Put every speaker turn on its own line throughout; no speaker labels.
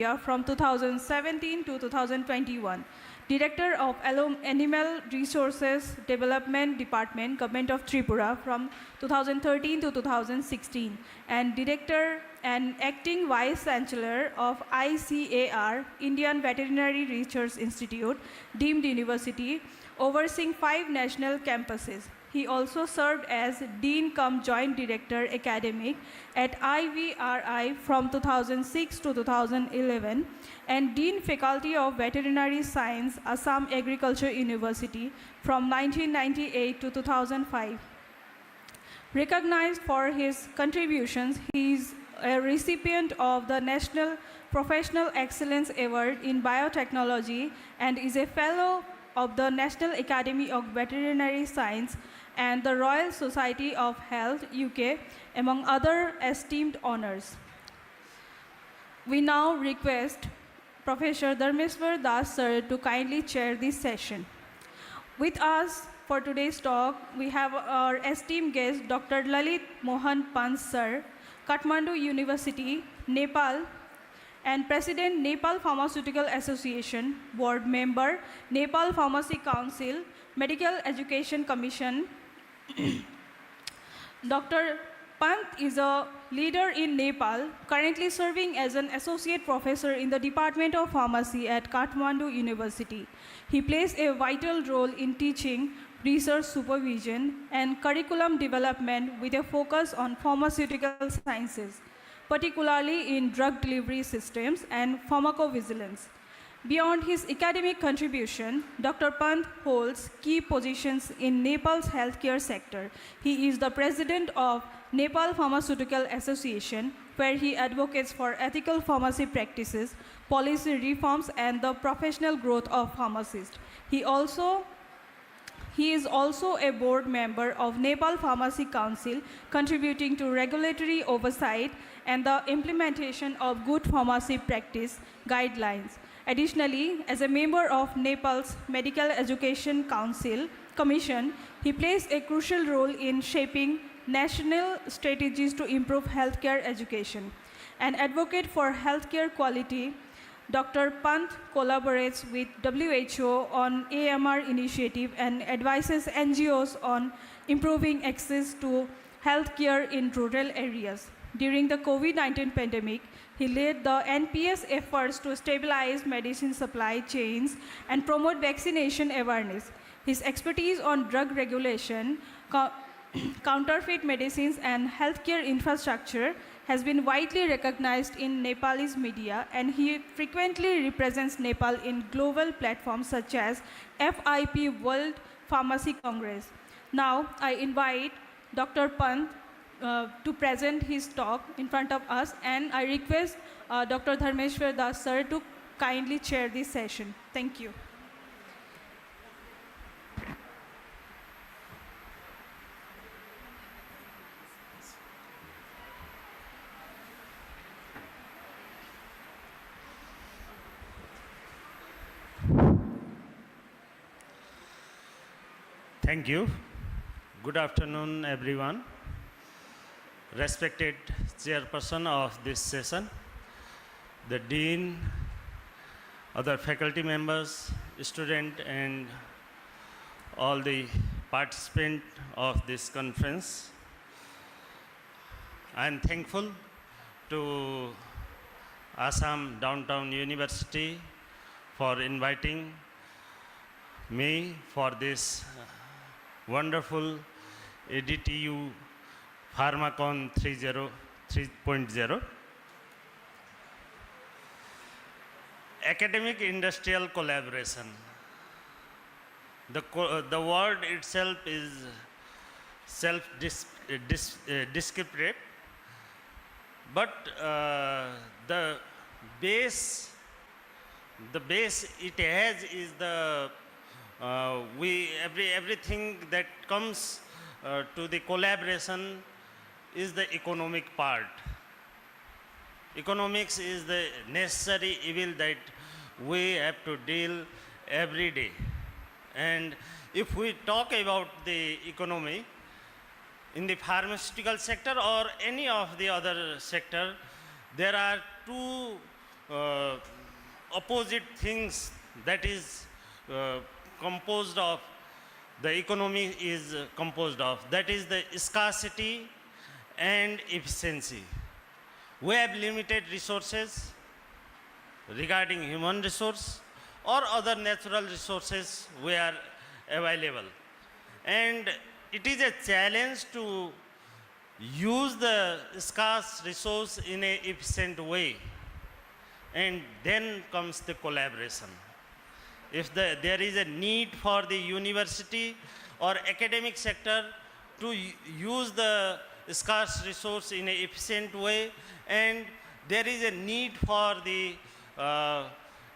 from 2017 to 2021, Director of Animal Resources Development Department, Government of Tripura from 2013 to 2016, and Director and Acting Vice Chancellor of ICAR, Indian Veterinary Research Institute, deemed university, overseeing 5 national campuses. He also served as Dean cum Joint Director Academic at IVRI from 2006 to 2011 and Dean Faculty of Veterinary Science, Assam Agriculture University from 1998 to 2005. Recognized for his contributions, he is a recipient of the National Professional Excellence Award in Biotechnology and is a fellow of the National Academy of Veterinary Science and the Royal Society of Health, UK, among other esteemed honors. We now request Professor Dharmeshwar Das sir to kindly chair this session. With us for today's talk, we have our esteemed guest, Dr. Lalit Mohan Pant sir, Kathmandu University, Nepal, and President, Nepal Pharmaceutical Association, Board Member, Nepal Pharmacy Council, Medical Education Commission. Dr. Pant is a leader in Nepal, currently serving as an associate professor in the Department of Pharmacy at Kathmandu University. He plays a vital role in teaching, research supervision, and curriculum development with a focus on pharmaceutical sciences, particularly in drug delivery systems and pharmacovigilance. Beyond his academic contribution, Dr. Pant holds key positions in Nepal's healthcare sector. He is the president of Nepal Pharmaceutical Association, where he advocates for ethical pharmacy practices, policy reforms, and the professional growth of pharmacists. He is also a board member of Nepal Pharmacy Council, contributing to regulatory oversight and the implementation of good pharmacy practice guidelines. Additionally, as a member of Nepal's Medical Education Commission, he plays a crucial role in shaping national strategies to improve healthcare education. An advocate for healthcare quality, Dr. Pant collaborates with WHO on AMR initiative and advises NGOs on improving access to healthcare in rural areas. During the COVID-19 pandemic, he led the NPS efforts to stabilize medicine supply chains and promote vaccination awareness. His expertise on drug regulation, counterfeit medicines, and healthcare infrastructure has been widely recognized in Nepalese media, and he frequently represents Nepal in global platforms such as FIP World Pharmacy Congress. Now, I invite Dr. Pant to present his talk in front of us, and I request Dr. Dharmeshwar Das sir to kindly chair this session. Thank you.
Thank you. Good afternoon, everyone. Respected chairperson of this session, the dean, other faculty members, students, and all the participants of this conference. I am thankful to Assam Downtown University for inviting me for this wonderful AdtU Pharmacon 3.0. Academic industrial collaboration. The word itself is self-descriptive, but the base it has is the everything that comes to the collaboration is the economic part. Economics is the necessary evil that we have to deal every day. And if we talk about the economy in the pharmaceutical sector or any of the other sector, there are two uh, opposite things that is composed of, the economy is composed of. That is the scarcity and efficiency. We have limited resources regarding human resource or other natural resources were available. And it is a challenge to use the scarce resource in an efficient way. And then comes the collaboration. If there is a need for the university or academic sector to use the scarce resource in an efficient way, and there is a need for the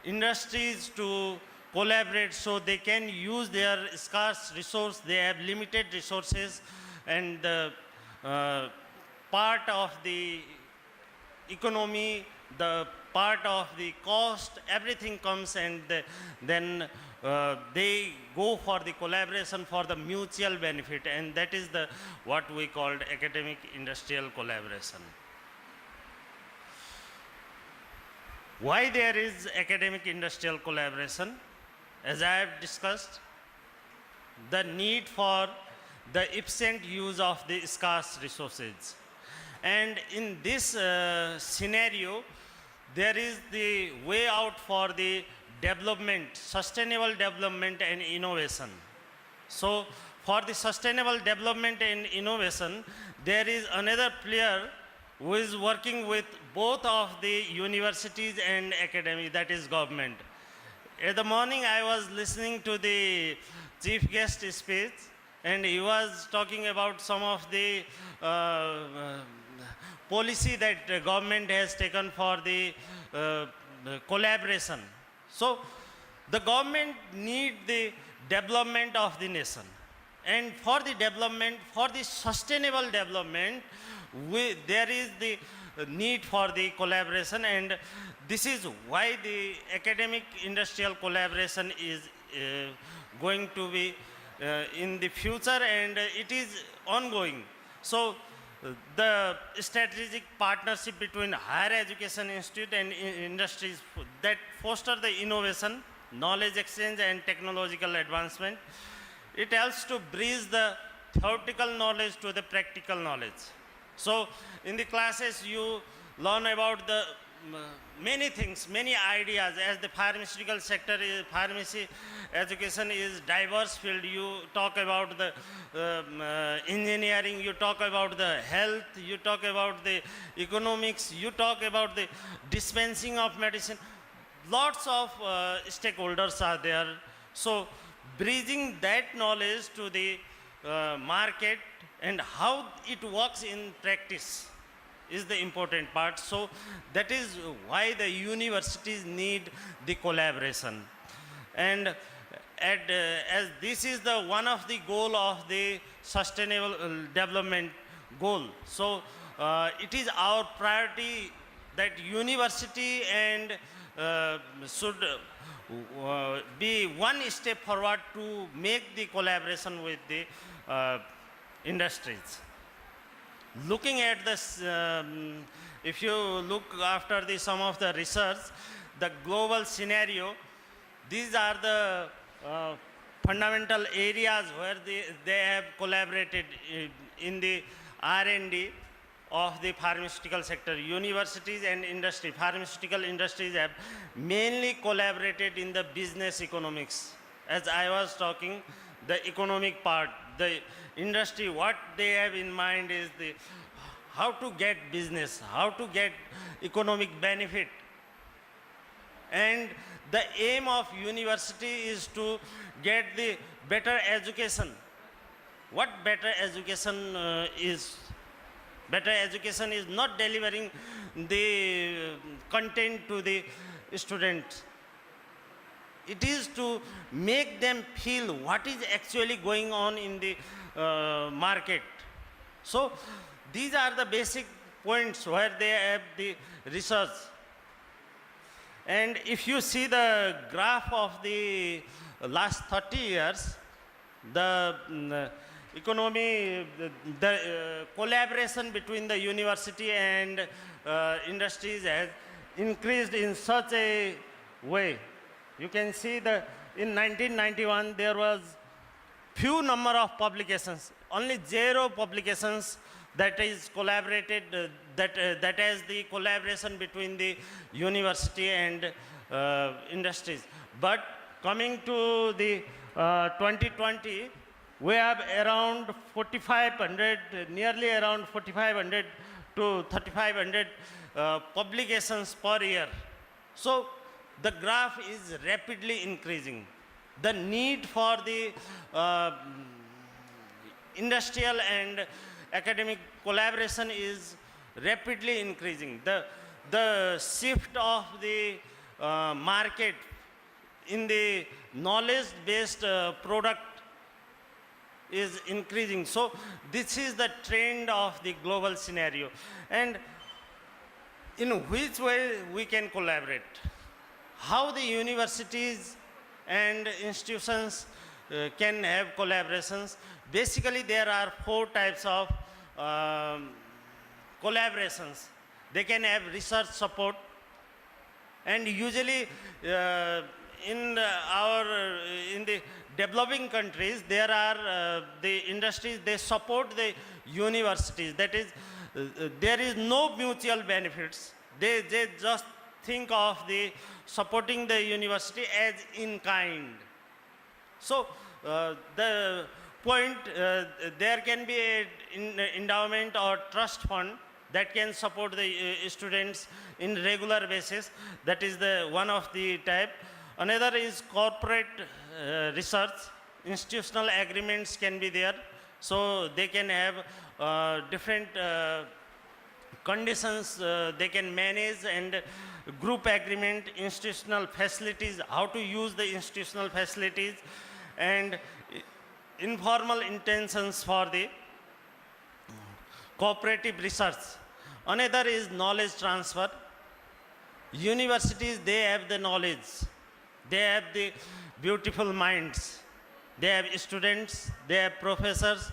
industries to collaborate so they can use their scarce resource. They have limited resources, and the part of the economy, the part of the cost, everything comes, and then they go for the collaboration for the mutual benefit, and that is the what we called academic industrial collaboration. Why there is academic industrial collaboration? As I have discussed, the need for the efficient use of the scarce resources. And in this scenario, there is the way out for the development, sustainable development and innovation. So for the sustainable development and innovation, there is another player who is working with both of the universities and academy, that is government. In the morning, I was listening to the chief guest speech, and he was talking about some of the policy that the government has taken for the collaboration. So the government need the development of the nation. And for the development, for the sustainable development, there is the need for the collaboration, and this is why the academic industrial collaboration is going to be in the future, and it is ongoing. So the strategic partnership between higher education institute and industries that foster the innovation, knowledge exchange and technological advancement, it helps to bridge the theoretical knowledge to the practical knowledge. So in the classes you learn about the many things, many ideas. As the pharmaceutical sector is, pharmacy education is diverse field. You talk about the engineering, you talk about the health, you talk about the economics, you talk about the dispensing of medicine. Lots of stakeholders are there. So bridging that knowledge to the market and how it works in practice is the important part. So that is why the universities need the collaboration. And as this is the one of the goal of the sustainable development goal. So it is our priority that university and should be one step forward to make the collaboration with the industries. Looking at this, if you look after some of the research, the global scenario, these are the fundamental areas where they have collaborated in the R&D of the pharmaceutical sector. Universities and industry, pharmaceutical industries have mainly collaborated in the business economics. As I was talking, the economic part, the industry, what they have in mind is how to get business, how to get economic benefit. And the aim of university is to get the better education. What better education is? Better education is not delivering the content to the students. It is to make them feel what is actually going on in the market. So these are the basic points where they have the research. And if you see the graph of the last 30 years, the economy, the collaboration between the university and industries has increased in such a way. You can see that in 1991 there was few number of publications, only 0 publications that is collaborated, that has the collaboration between the university and industries. But coming to the 2020, we have around 4,500, nearly around 4,500 to 3,500 publications per year. So the graph is rapidly increasing. The need for the industrial and academic collaboration is rapidly increasing. The shift of the market in the knowledge-based product is increasing. So this is the trend of the global scenario. And in which way we can collaborate? How the universities and institutions can have collaborations? Basically, there are 4 types of collaborations. They can have research support, and usually in the developing countries, there are the industries, they support the universities. That is, there is no mutual benefits. They just think of the supporting the university as in kind. So the point, there can be an endowment or trust fund that can support the students in regular basis. That is the one of the type. Another is corporate research. Institutional agreements can be there. So they can have different conditions they can manage, and group agreement, institutional facilities, how to use the institutional facilities, and informal intentions for the cooperative research. Another is knowledge transfer. Universities, they have the knowledge. They have the beautiful minds. They have students, they have professors,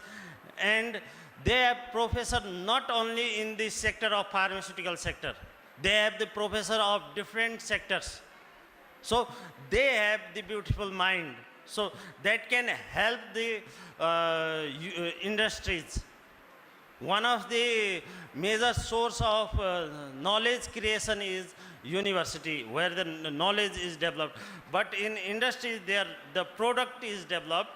and they have professors not only in the sector of pharmaceutical sector. They have the professor of different sectors. So they have the beautiful mind. So that can help the industries. One of the major source of knowledge creation is university, where the knowledge is developed. But in industries, the product is developed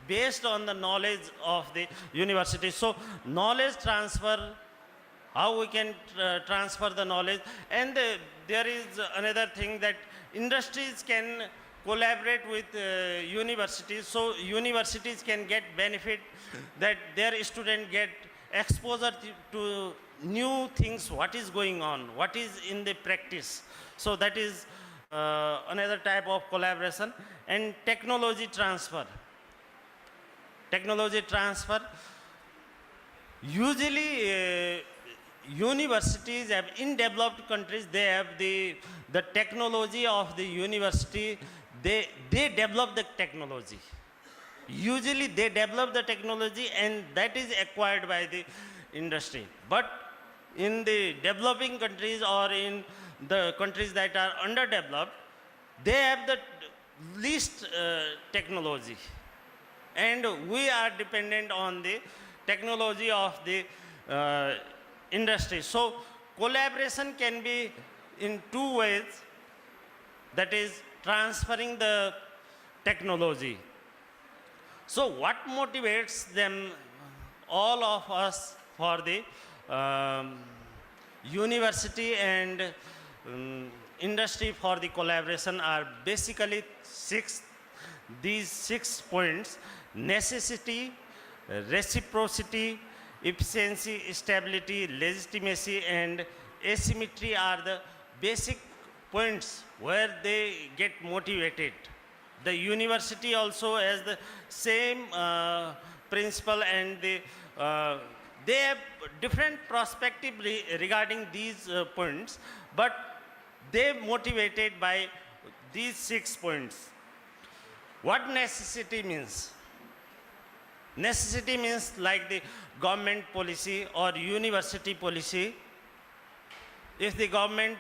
based on the knowledge of the university. So knowledge transfer, how we can transfer the knowledge. And there is another thing, that industries can collaborate with universities. So universities can get benefit, that their students get exposure to new things, what is going on, what is in the practice. So that is another type of collaboration. And technology transfer. Technology transfer. Usually universities have, in developed countries, they have the technology of the university. They develop the technology. Usually they develop the technology, and that is acquired by the industry. But in the developing countries, or in the countries that are underdeveloped, they have the least technology. And we are dependent on the technology of the industry. So collaboration can be in 2 ways. That is transferring the technology. So what motivates them, all of us, for the university and industry for the collaboration are basically 6. These 6 points: necessity, reciprocity, efficiency, stability, legitimacy, and asymmetry are the basic points where they get motivated. The university also has the same principle, and they have different perspective regarding these points, but they motivated by these 6 points. What necessity means? Necessity means like the government policy or university policy. If the government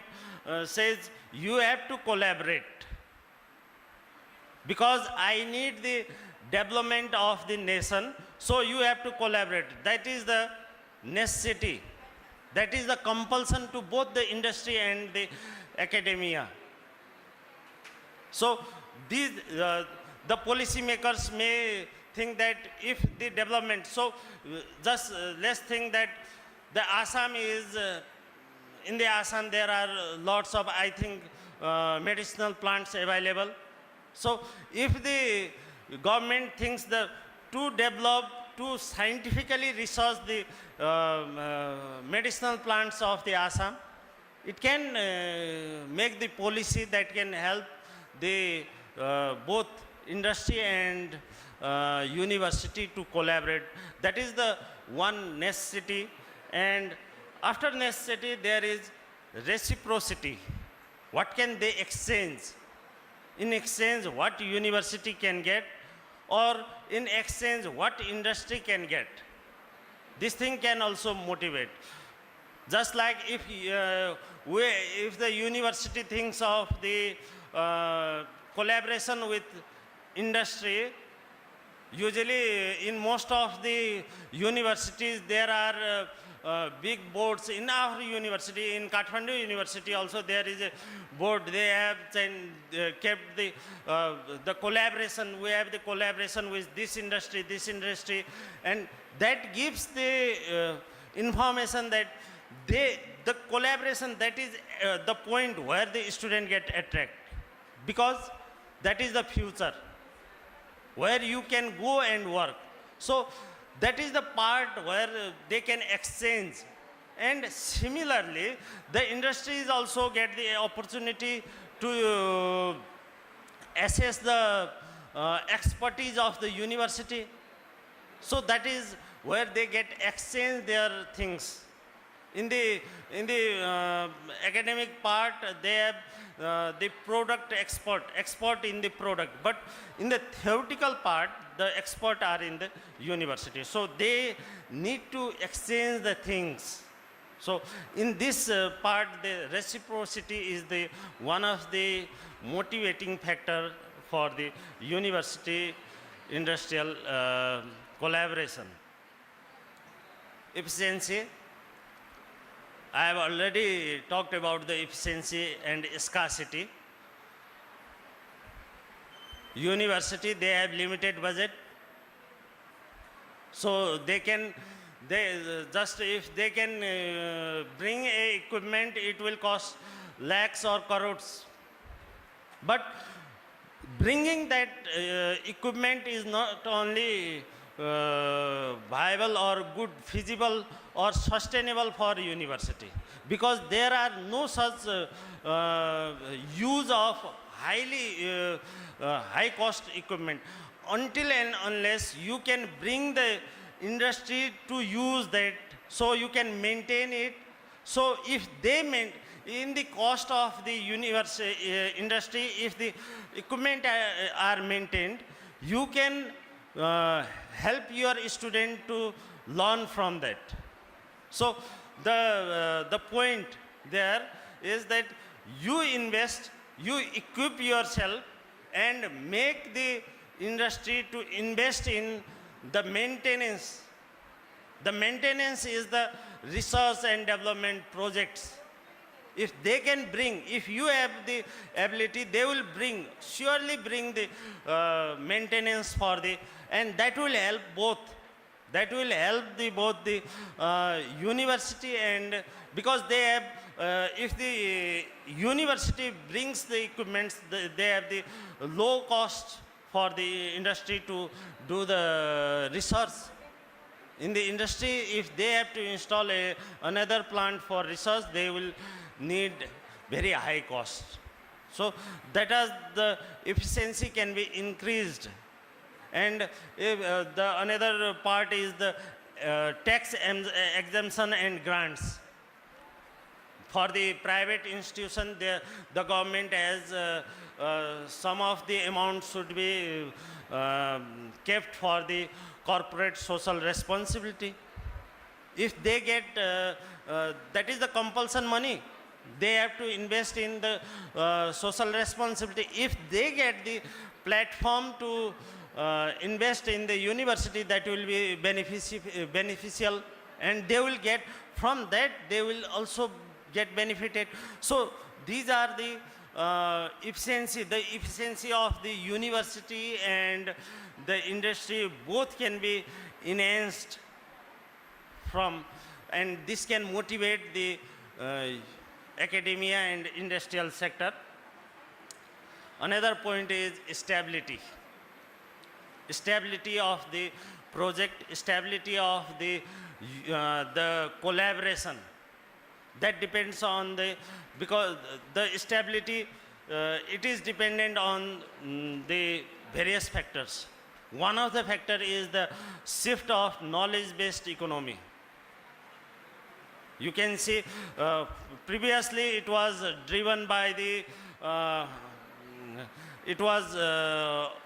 says you have to collaborate because I need the development of the nation, so you have to collaborate. That is the necessity. That is the compulsion to both the industry and the academia. So these, the policymakers may think that if the development, so just let's think that the Assam is, in the Assam there are lots of, I think, medicinal plants available. So if the government thinks that to develop, to scientifically research the medicinal plants of the Assam, it can make the policy that can help the both industry and university to collaborate. That is the one necessity. And after necessity, there is reciprocity. What can they exchange? In exchange, what university can get, or in exchange, what industry can get. This thing can also motivate. Just like if the university thinks of the collaboration with industry, usually in most of the universities there are big boards. In our university, in Kathmandu University also there is a board. They have kept the collaboration. We have the collaboration with this industry, and that gives the information that the collaboration, that is the point where the student get attracted, because that is the future where you can go and work. So that is the part where they can exchange. And similarly, the industries also get the opportunity to assess the expertise of the university. So that is where they get exchange their things. In the academic part, they have the product expert in the product. But in the theoretical part, the expert are in the university. So they need to exchange the things. So in this part, the reciprocity is the one of the motivating factor for the university industrial collaboration. Efficiency. I have already talked about the efficiency and scarcity. University, they have limited budget. So they can, just if they can bring a equipment, it will cost lakhs or crores. But bringing that equipment is not only viable or good, feasible or sustainable for university, because there are no such use of highly high cost equipment until and unless you can bring the industry to use that, so you can maintain it. So if they in the cost of the university industry, if the equipment are maintained, you can help your student to learn from that. So the point there is that you invest, you equip yourself and make the industry to invest in the maintenance. The maintenance is the research and development projects. If they can bring, if you have the ability, they will bring, surely bring the maintenance for the, and that will help both. That will help both the university and, because they have, if the university brings the equipments, they have the low cost for the industry to do the research. In the industry, if they have to install another plant for research, they will need very high cost. So that is the efficiency can be increased. And if, the another part is the tax exemption and grants. For the private institution, the government has some of the amount should be kept for the corporate social responsibility. If they get, that is the compulsion money. They have to invest in the social responsibility. If they get the platform to invest in the university, that will be beneficial, and they will get from that, they will also get benefited. So these are the efficiency of the university and the industry both can be enhanced from, and this can motivate the academia and industrial sector. Another point is stability. Stability of the project, stability of the collaboration. That depends on the, because the stability, it is dependent on the various factors. One of the factor is the shift of knowledge-based economy. You can see previously it was driven by the, it was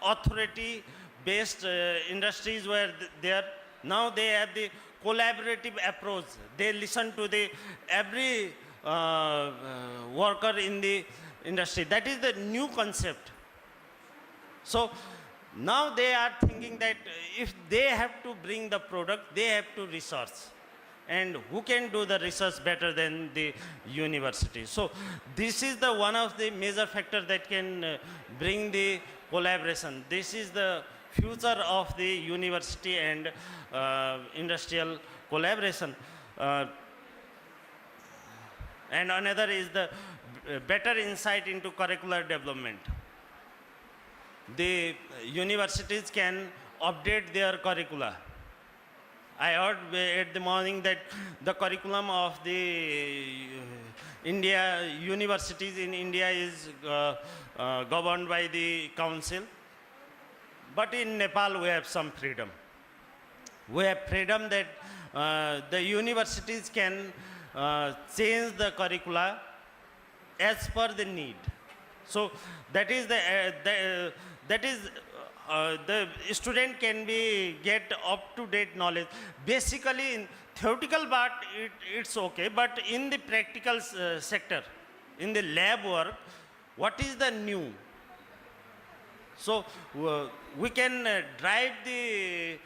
authority-based industries were there. Now they have the collaborative approach. They listen to the every worker in the industry. That is the new concept. So now they are thinking that if they have to bring the product, they have to research. And who can do the research better than the university? So this is the one of the major factors that can bring the collaboration. This is the future of the university and industrial collaboration. And another is the better insight into curricular development. The universities can update their curricula. I heard at the morning that the curriculum of the universities in India is governed by the council. But in Nepal, we have some freedom. We have freedom that the universities can change the curricula as per the need. So that is the student can be get up-to-date knowledge. Basically, in theoretical part, it's okay, but in the practical sector, in the lab work, what is the new? So we can drive the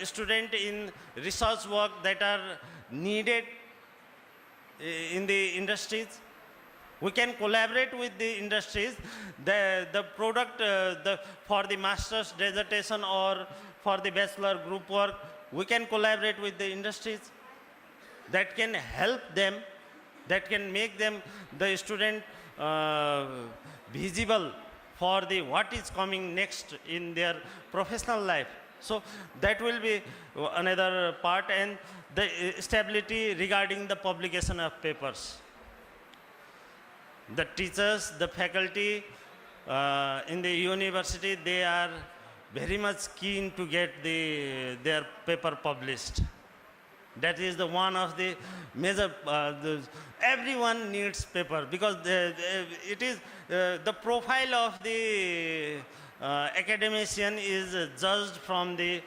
student in research work that are needed in the industries. We can collaborate with the industries. The product for the master's dissertation or for the bachelor group work, we can collaborate with the industries. That can help them, that can make them, the student, visible for the what is coming next in their professional life. So that will be another part, and the stability regarding the publication of papers. The teachers, the faculty in the university, they are very much keen to get their paper published. That is the one of the major, everyone needs paper, because it is the profile of the academician is judged from the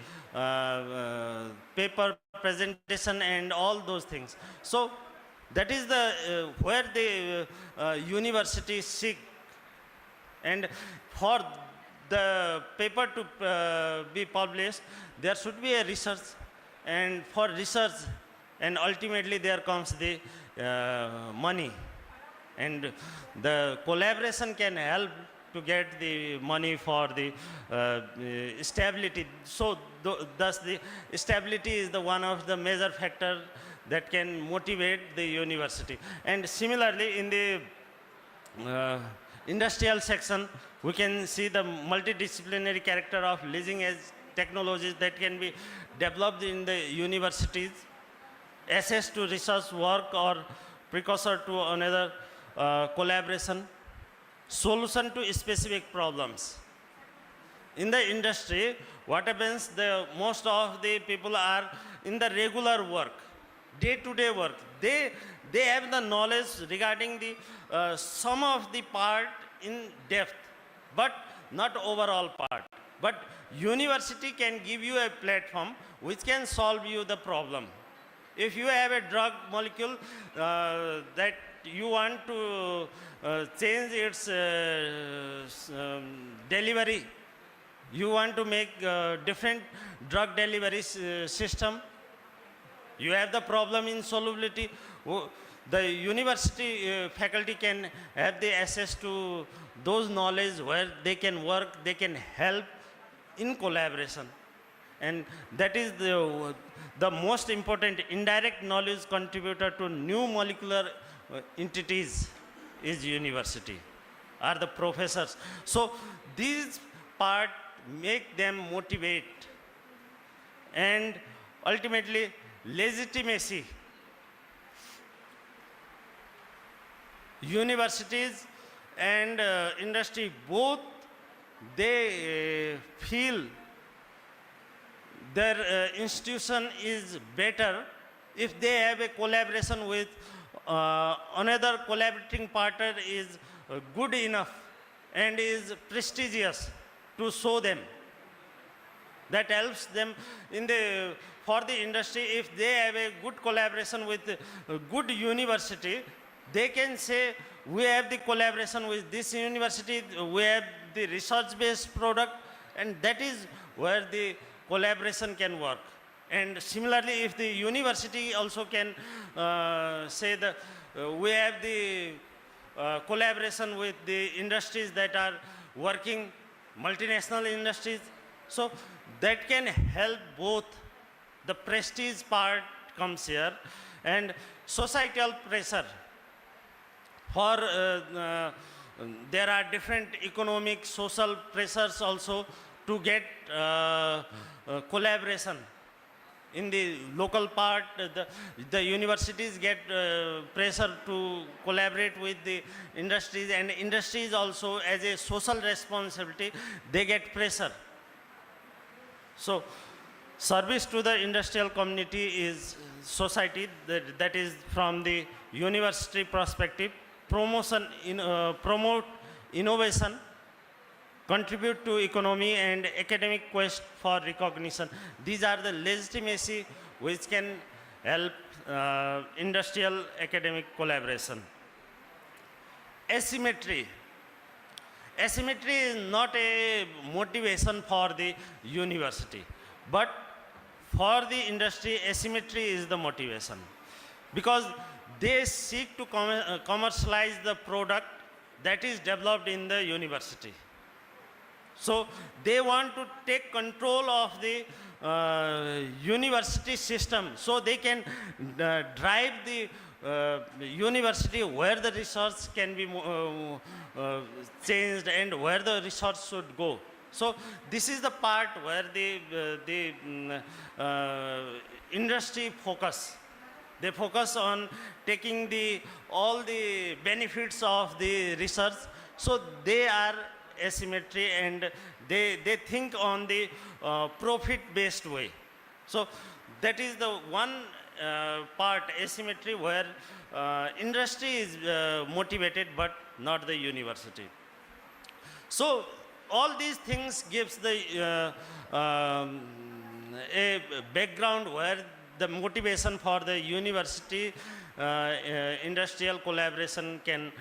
paper presentation and all those things. So that is the where the university seek, and for the paper to be published, there should be a research, and for research, and ultimately there comes the money, and the collaboration can help to get the money for the stability. So thus the stability is the one of the major factor that can motivate the university. And similarly, in the industrial section, we can see the multidisciplinary character of leading edge technologies that can be developed in the universities, access to research work or precursor to another collaboration, solution to specific problems. In the industry, what happens, most of the people are in the regular work, day-to-day work. They have the knowledge regarding the some of the part in depth, but not overall part. But university can give you a platform which can solve you the problem. If you have a drug molecule that you want to change its delivery, you want to make different drug delivery system, you have the problem in solubility, the university faculty can have the access to those knowledge where they can work, they can help in collaboration. And that is the most important indirect knowledge contributor to new molecular entities is university, are the professors. So these part make them motivate and ultimately legitimacy. Universities and industry both, they feel their institution is better if they have a collaboration with another collaborating partner is good enough and is prestigious to show them. That helps them in the, for the industry, if they have a good collaboration with a good university, they can say, we have the collaboration with this university, we have the research-based product, and that is where the collaboration can work. And similarly, if the university also can say that we have the collaboration with the industries that are working, multinational industries, so that can help both. The prestige part comes here, and societal pressure. For there are different economic, social pressures also to get collaboration. In the local part, the universities get pressure to collaborate with the industries, and industries also as a social responsibility, they get pressure. So service to the industrial community is society, that is from the university perspective. Promotion, promote innovation, contribute to economy and academic quest for recognition. These are the legitimacy which can help industrial academic collaboration. Asymmetry. Asymmetry is not a motivation for the university, but for the industry, asymmetry is the motivation, because they seek to commercialize the product that is developed in the university. So they want to take control of the university system, so they can drive the university where the research can be changed and where the research should go. So this is the part where the industry focus. They focus on taking all the benefits of the research. So they are asymmetry, and they think on the profit-based way. So that is the one part, asymmetry, where industry is motivated but not the university. So all these things gives the a background where the motivation for the university industrial collaboration can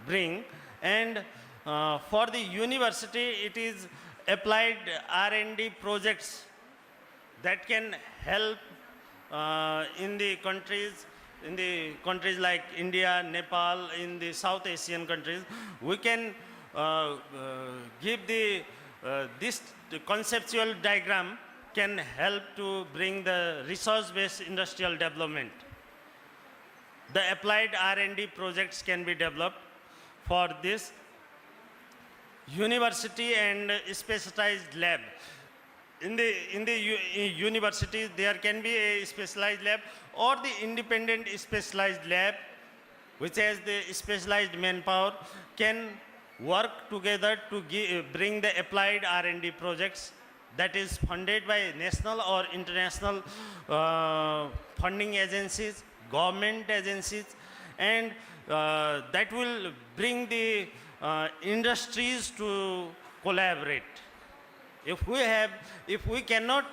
bring. And for the university, it is applied R&D projects that can help in the countries like India, Nepal, in the South Asian countries. We can give this conceptual diagram can help to bring the resource-based industrial development. The applied R&D projects can be developed for this. University and specialized lab. In the universities, there can be a specialized lab or the independent specialized lab, which has the specialized manpower, can work together to bring the applied R&D projects that is funded by national or international funding agencies, government agencies, and that will bring the industries to collaborate. If we cannot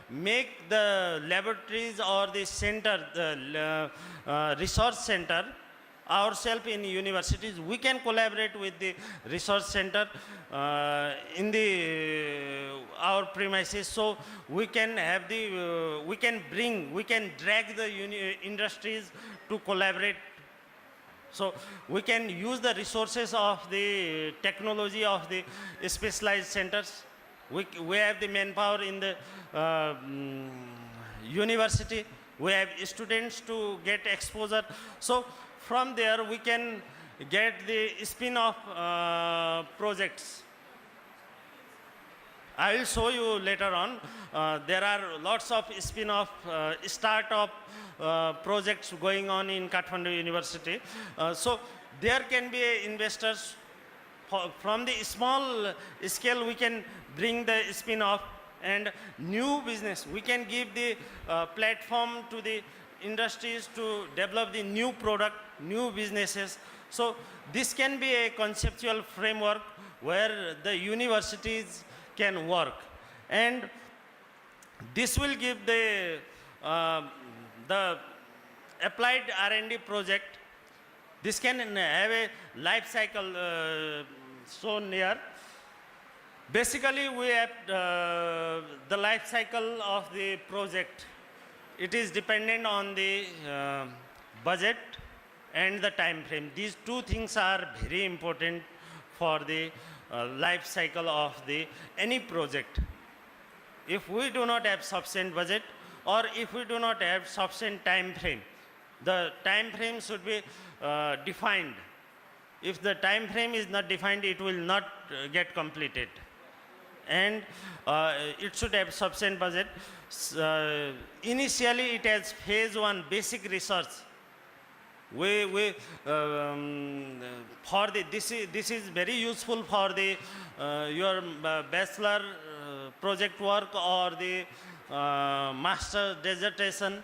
make the laboratories or the center, the research center ourselves in universities, we can collaborate with the research center in the our premises, so we can have the we can drag the industries to collaborate. So we can use the resources of the technology of the specialized centers. We have the manpower in the university. We have students to get exposure. So from there we can get the spin-off projects. I will show you later on. There are lots of spin-off startup projects going on in Kathmandu University. So there can be investors from the small scale. We can bring the spin-off and new business. We can give the platform to the industries to develop the new product, new businesses. So this can be a conceptual framework where the universities can work, and this will give the applied R&D project. This can have a life cycle shown here. Basically, we have the life cycle of the project. It is dependent on the budget and the time frame. These two things are very important for the life cycle of the any project. If we do not have sufficient budget, or if we do not have sufficient time frame, the time frame should be defined. If the time frame is not defined, it will not get completed. And it should have sufficient budget. Initially, it has phase 1 basic research. This is very useful for the your bachelor project work or the master dissertation,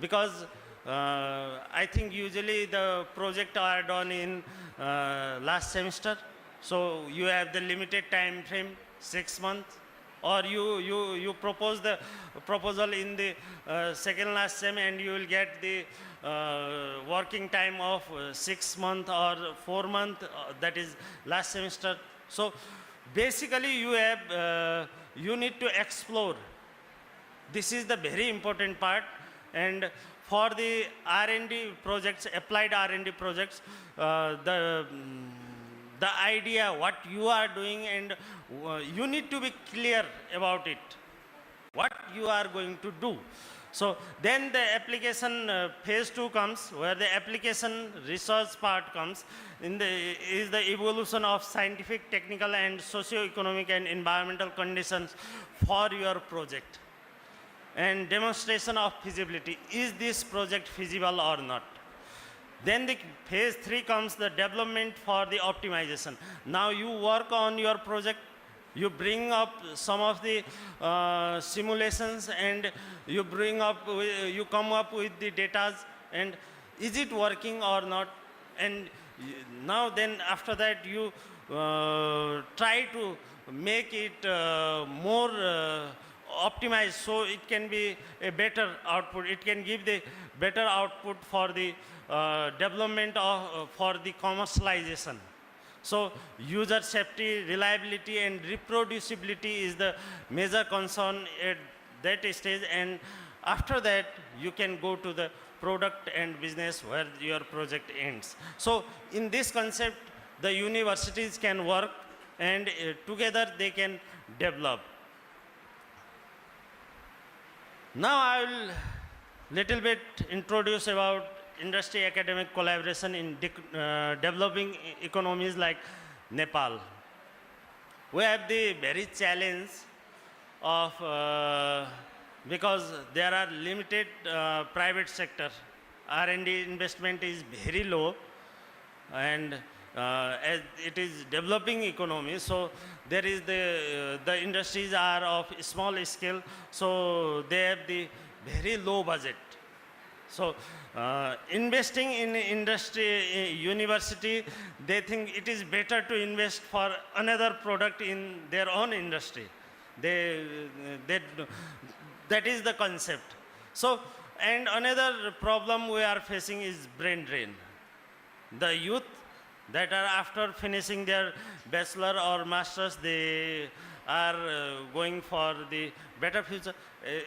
because I think usually the project are done in last semester, so you have the limited time frame, 6 months, or you propose the proposal in the second last sem, and you will get the working time of 6 months or 4 months, that is last semester. So basically you have you need to explore. This is the very important part. And for the R&D projects, applied R&D projects, the idea what you are doing, and you need to be clear about it, what you are going to do. So then the application phase 2 comes, where the application research part comes. Is the evolution of scientific, technical, and socio-economic and environmental conditions for your project, and demonstration of feasibility. Is this project feasible or not? Then the phase 3 comes, the development for the optimization. Now you work on your project, you bring up some of the simulations, and you come up with the data, and is it working or not? And now then after that you try to make it more optimized, so it can be a better output. It can give the better output for the development of for the commercialization. So user safety, reliability, and reproducibility is the major concern at that stage, and after that you can go to the product and business, where your project ends. So in this concept, the universities can work, and together they can develop. Now I will little bit introduce about industry academic collaboration in developing economies like Nepal. We have the very challenge of because there are limited private sector. R&D investment is very low, and as it is developing economy, so there is the industries are of small scale, so they have the very low budget. So investing in industry, university, they think it is better to invest for another product in their own industry. They, they, that is the concept. So, and another problem we are facing is brain drain. The youth that are after finishing their bachelor or masters, they are going for the better future.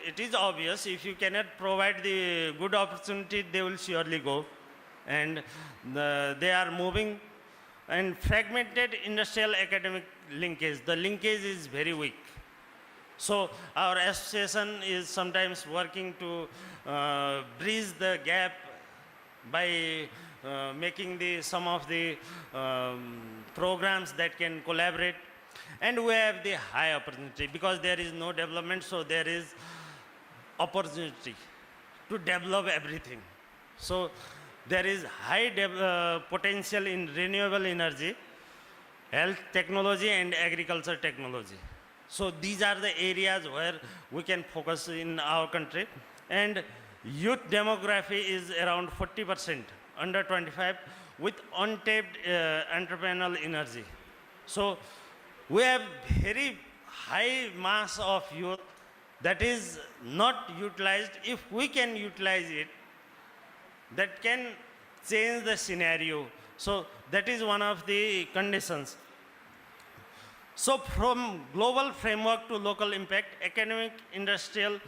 It is obvious if you cannot provide the good opportunity, they will surely go. And they are moving, and fragmented industrial academic linkage. The linkage is very weak. So our association is sometimes working to bridge the gap by making some of the programs that can collaborate. And we have the high opportunity because there is no development, so there is opportunity to develop everything. So there is high potential in renewable energy, health technology, and agriculture technology. So these are the areas where we can focus in our country. And youth demography is around 40%, under 25, with untapped entrepreneurial energy. So we have very high mass of youth that is not utilized. If we can utilize it, that can change the scenario. So that is one of the conditions. So from global framework to local impact, academic industrial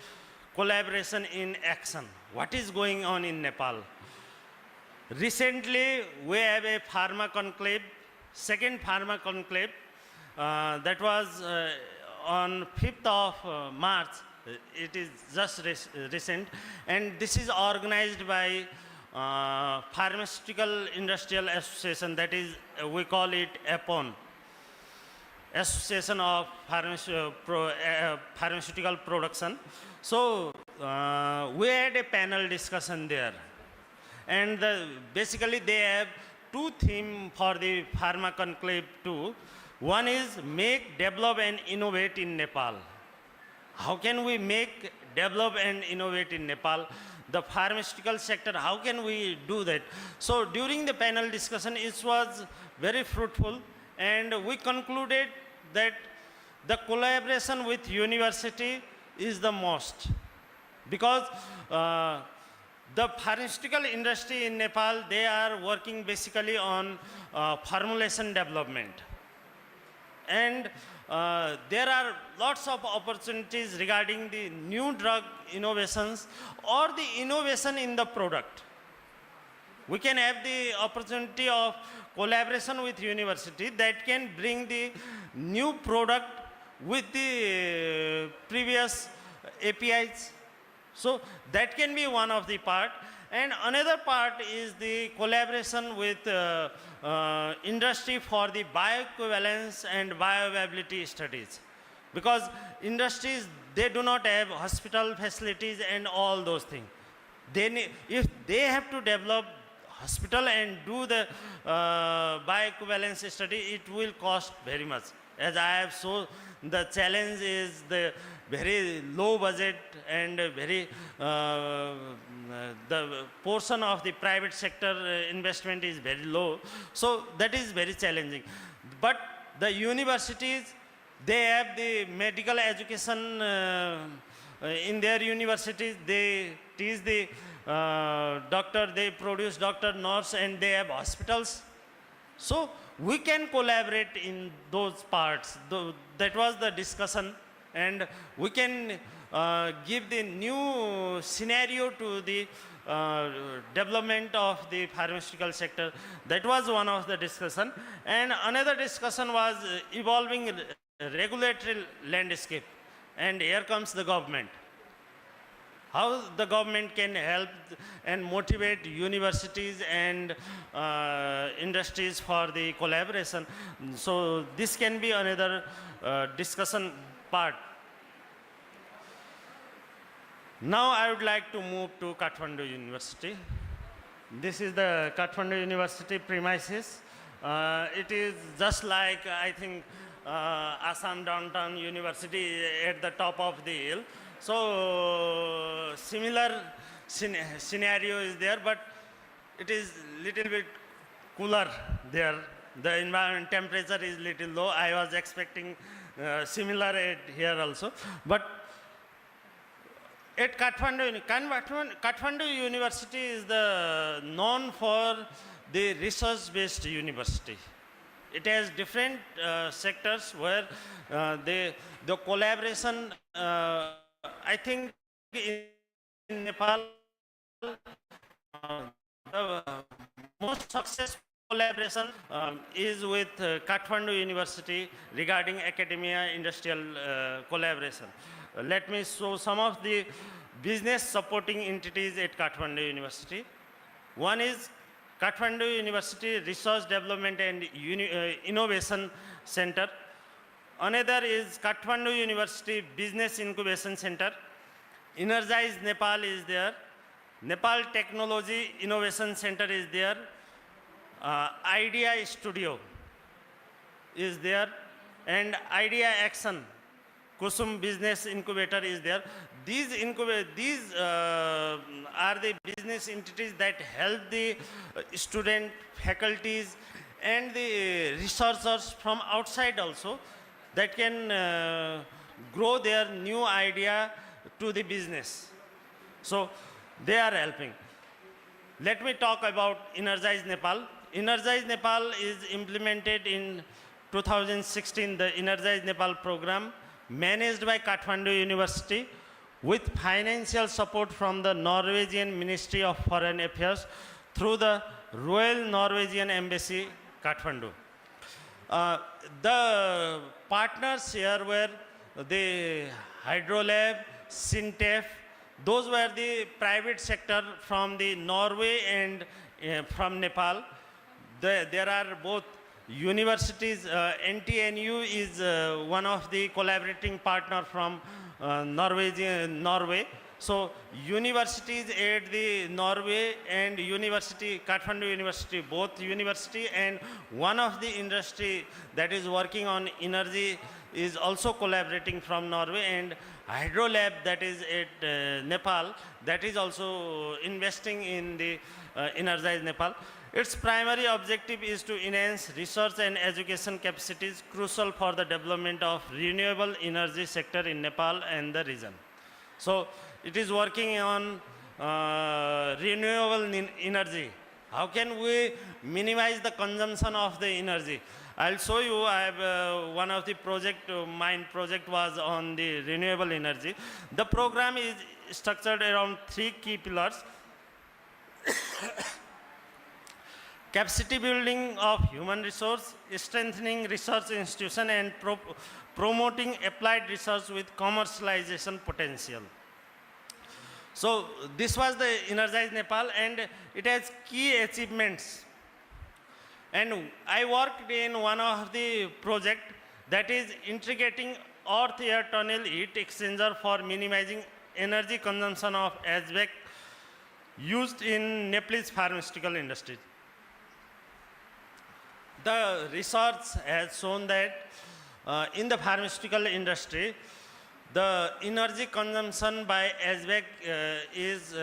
collaboration in action. What is going on in Nepal? Recently, we have a pharma conclave, second pharma conclave, that was on 5th of March. It is just recent, and this is organized by Pharmaceutical Industrial Association, that is, we call it APON, Association of Pharmaceutical Production. So we had a panel discussion there, and basically they have two themes for the Pharma Conclave 2. One is make, develop and innovate in Nepal. How can we make, develop and innovate in Nepal? The pharmaceutical sector, how can we do that? So during the panel discussion, it was very fruitful, and we concluded that the collaboration with university is the most, because the pharmaceutical industry in Nepal, they are working basically on formulation development. And there are lots of opportunities regarding the new drug innovations or the innovation in the product. We can have the opportunity of collaboration with university that can bring the new product with the previous APIs. So that can be one of the part. And another part is the collaboration with industry for the bioequivalence and bioavailability studies. Because industries, they do not have hospital facilities and all those things. If they have to develop hospital and do the bioequivalence study, it will cost very much. As I have shown, the challenge is the very low budget and very the portion of the private sector investment is very low. So that is very challenging. But the universities, they have the medical education in their universities. They teach the doctor, they produce doctor, nurse, and they have hospitals. So we can collaborate in those parts. That was the discussion, and we can give the new scenario to the development of the pharmaceutical sector. That was one of the discussion. And another discussion was evolving regulatory landscape. And here comes the government. How the government can help and motivate universities and industries for the collaboration. So this can be another discussion part. Now I would like to move to Kathmandu University. This is the Kathmandu University premises. It is just like, I think, Assam Downtown University at the top of the hill. So similar scenario is there, but it is little bit cooler there. The environment temperature is little low. I was expecting similar at here also, but at Kathmandu University is known for the research-based university. It has different sectors where the collaboration, I think in Nepal, the most successful collaboration is with Kathmandu University regarding academia industrial collaboration. Let me show some of the business supporting entities at Kathmandu University. One is Kathmandu University Research Development and Innovation Center. Another is Kathmandu University Business Incubation Center. Energize Nepal is there. Nepal Technology Innovation Center is there. Idea Studio is there. And Idea Action Kusum Business Incubator is there. These are the business entities that help the student, faculties, and the researchers from outside also that can grow their new idea to the business. So they are helping. Let me talk about Energize Nepal. Energize Nepal is implemented in 2016, the Energize Nepal program managed by Kathmandu University with financial support from the Norwegian Ministry of Foreign Affairs through the Royal Norwegian Embassy, Kathmandu. The partners here were the Hydrolab, Sintef. Those were the private sector from the Norway and from Nepal. There are both universities. NTNU is one of the collaborating partner from Norway. So universities at the Norway and university, Kathmandu University, both university and one of the industry that is working on energy is also collaborating from Norway, and Hydrolab that is at Nepal, that is also investing in the Energize Nepal. Its primary objective is to enhance research and education capacities crucial for the development of renewable energy sector in Nepal and the region. So it is working on renewable energy. How can we minimize the consumption of the energy? I'll show you. I have one of the project, mine project was on the renewable energy. The program is structured around 3 key pillars. Capacity building of human resource, strengthening research institution, and promoting applied research with commercialization potential. So this was the Energize Nepal, and it has key achievements. And I worked in one of the project that is integrating earth-air tunnel heat exchanger for minimizing energy consumption of HVAC used in Nepalese pharmaceutical industry. The research has shown that in the pharmaceutical industry, the energy consumption by HVAC is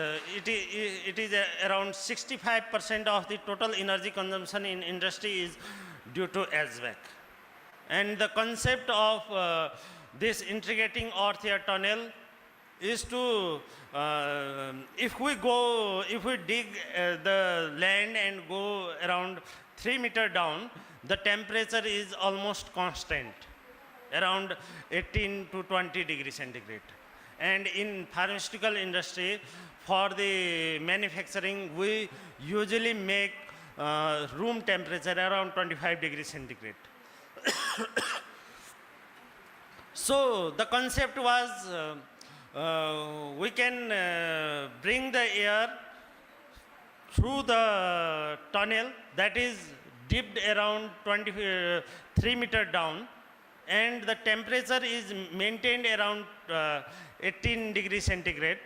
around 65% of the total energy consumption in industry is due to HVAC. And the concept of this integrating earth-air tunnel is to, if we dig the land and go around 3 meters down, the temperature is almost constant, around 18 to 20 degrees centigrade. And in pharmaceutical industry, for the manufacturing, we usually make room temperature around 25 degrees centigrade. So the concept was we can bring the air through the tunnel that is dipped around 3 meters down, and the temperature is maintained around 18 degrees centigrade.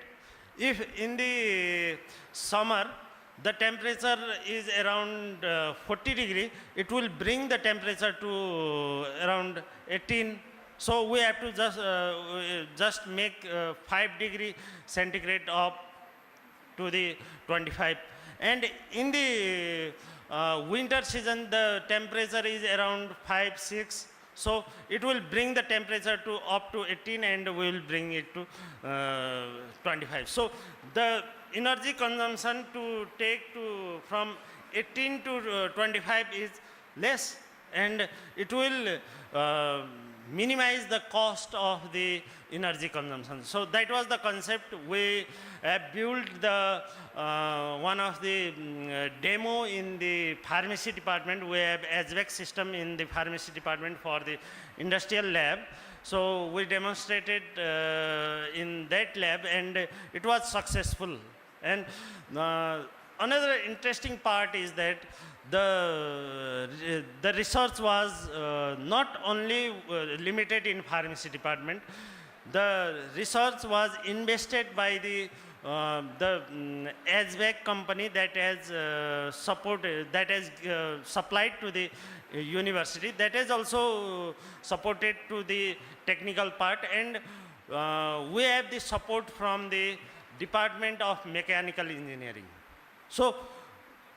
If in the summer the temperature is around 40 degree, it will bring the temperature to around 18. So we have to just make 5 degree centigrade of to the 25. And in the winter season, the temperature is around 5, 6. So it will bring the temperature to up to 18 and we will bring it to 25. So the energy consumption to take to from 18 to 25 is less, and it will minimize the cost of the energy consumption. So that was the concept. We have built the one of the demo in the pharmacy department. We have HVAC system in the pharmacy department for the industrial lab. So we demonstrated in that lab, and it was successful. And another interesting part is that the research was not only limited in pharmacy department. The research was invested by the HVAC company that has supplied to the university, that has also supported to the technical part, and we have the support from the Department of Mechanical Engineering. So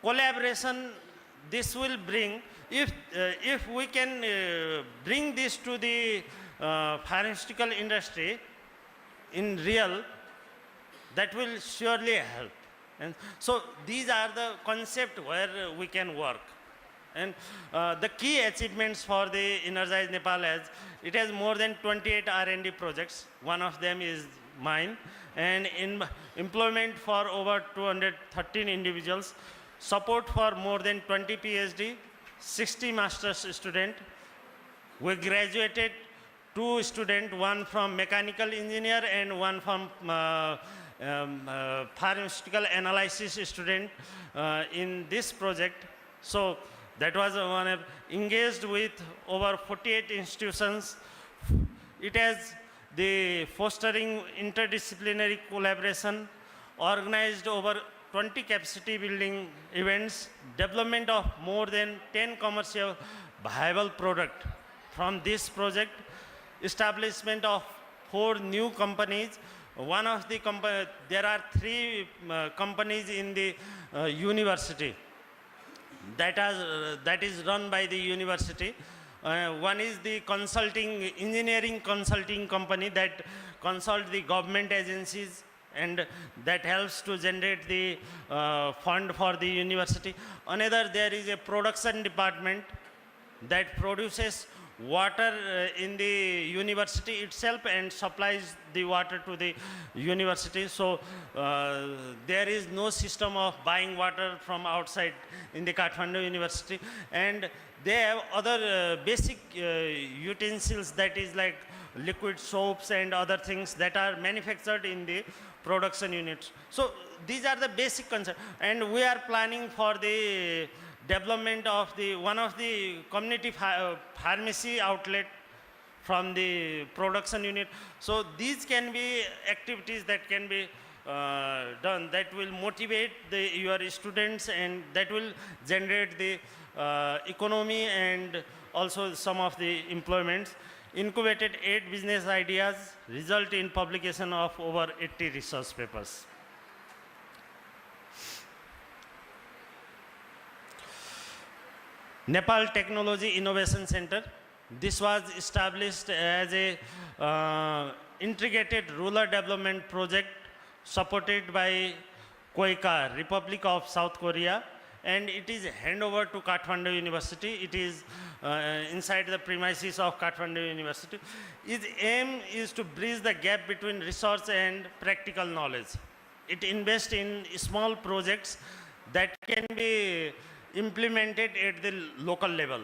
collaboration this will bring, if we can bring this to the pharmaceutical industry in real, that will surely help. And so these are the concept where we can work. And the key achievements for the Energize Nepal it has more than 28 R&D projects. One of them is mine, and in employment for over 213 individuals, support for more than 20 PhD, 60 master's student. We graduated 2 students, one from mechanical engineer and one from pharmaceutical analysis student in this project. So that was one engaged with over 48 institutions. It has the fostering interdisciplinary collaboration, organized over 20 capacity building events, development of more than 10 commercial viable product from this project, establishment of 4 new companies. One of the there are 3 companies in the university that is run by the university. One is the engineering consulting company that consult the government agencies, and that helps to generate the fund for the university. Another, there is a production department that produces water in the university itself and supplies the water to the university. So there is no system of buying water from outside in the Kathmandu University. And they have other basic utensils, that is like liquid soaps and other things that are manufactured in the production units. So these are the basic concepts, and we are planning for the development of one of the community pharmacy outlet from the production unit. So these can be activities that can be done, that will motivate your students, and that will generate the economy and also some of the employments. Incubated 8 business ideas, result in publication of over 80 research papers. Nepal Technology Innovation Center. This was established as a integrated rural development project supported by KOICA, Republic of South Korea, and it is handover to Kathmandu University. It is inside the premises of Kathmandu University. Its aim is to bridge the gap between research and practical knowledge. It invests in small projects that can be implemented at the local level.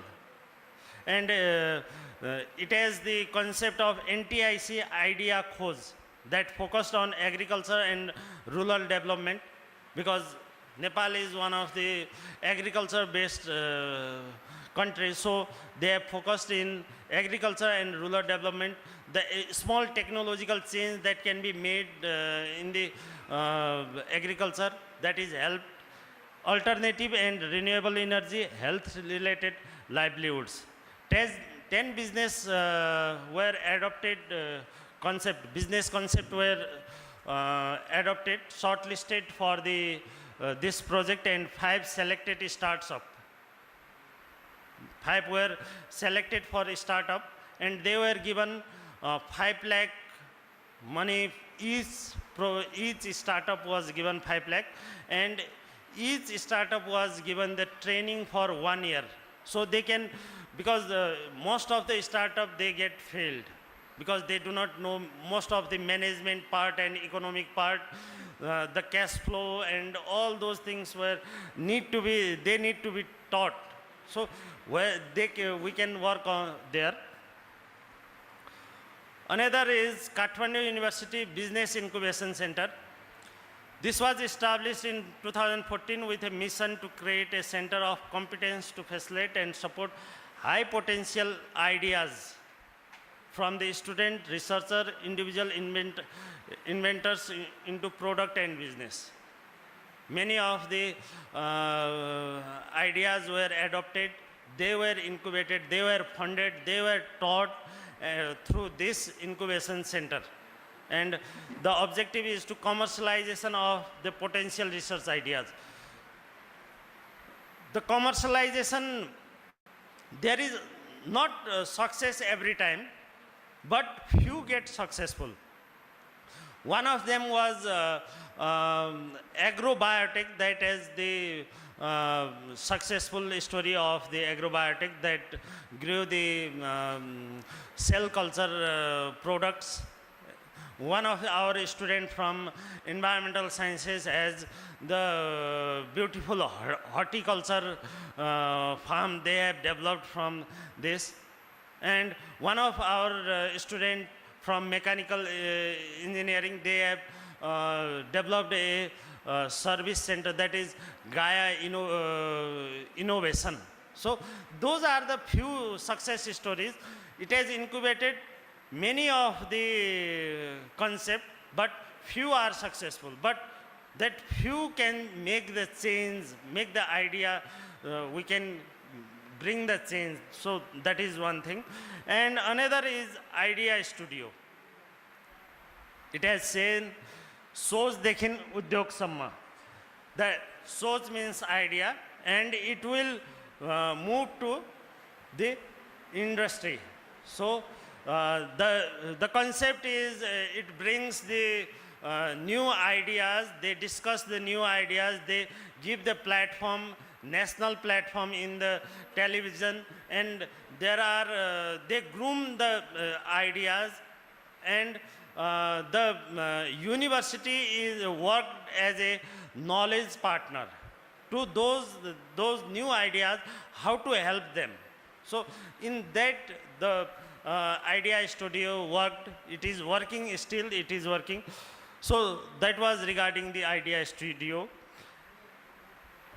And it has the concept of NTIC Idea Khoj that focused on agriculture and rural development, because Nepal is one of the agriculture-based countries. So they have focused in agriculture and rural development. The small technological change that can be made in the agriculture, that is helped. Alternative and renewable energy, health-related livelihoods. 10 business were adopted business concept were adopted, shortlisted for the this project, and 5 selected startup. 5 were selected for a startup, and they were given 5 lakh money. Each startup was given 5 lakh, and each startup was given the training for 1 year. So they can, because most of the startup they get failed, because they do not know most of the management part and economic part, the cash flow and all those things need to be taught. So where we can work on there. Another is Kathmandu University Business Incubation Center. This was established in 2014 with a mission to create a center of competence to facilitate and support high potential ideas from the student, researcher, individual inventors into product and business. Many of the ideas were adopted, they were incubated, they were funded, they were taught through this incubation center. And the objective is to commercialization of the potential research ideas. The commercialization, there is not success every time, but few get successful. One of them was agrobiotech, that is the successful story of the agrobiotech that grew the cell culture products. One of our students from environmental sciences has the beautiful horticulture farm they have developed from this. And one of our students from mechanical engineering, they have developed a service center, that is Gaia Innovation. So those are the few success stories. It has incubated many of the concepts, but few are successful. But that few can make the change, make the idea, we can bring the change. So that is one thing. And another is Idea Studio. It has said, "Soch dekhin udyog samma." The soch means idea, and it will move to the industry. So the concept is it brings the new ideas, they discuss the new ideas, they give the platform, national platform in the television, and there are they groom the ideas, and the university is worked as a knowledge partner to those new ideas, how to help them. So in that the Idea Studio worked, it is working still, it is working. So that was regarding the Idea Studio.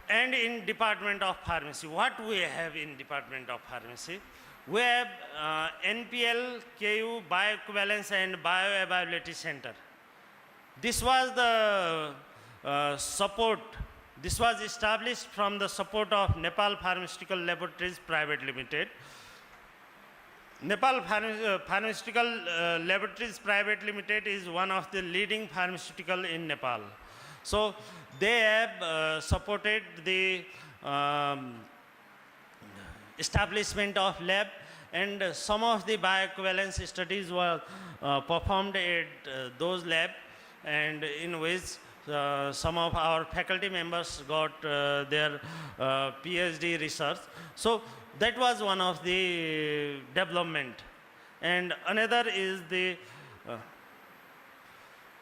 And in Department of Pharmacy, what we have in Department of Pharmacy? We have NPL, KU, Bioequivalence and Bioavailability Center. This was the support, this was established from the support of Nepal Pharmaceutical Laboratories Private Limited. Nepal Pharmaceutical Laboratories Private Limited is one of the leading pharmaceutical in Nepal. So they have supported the establishment of lab, and some of the bioequivalence studies were performed at those labs, and in which some of our faculty members got their PhD research. So that was one of the development. And another is the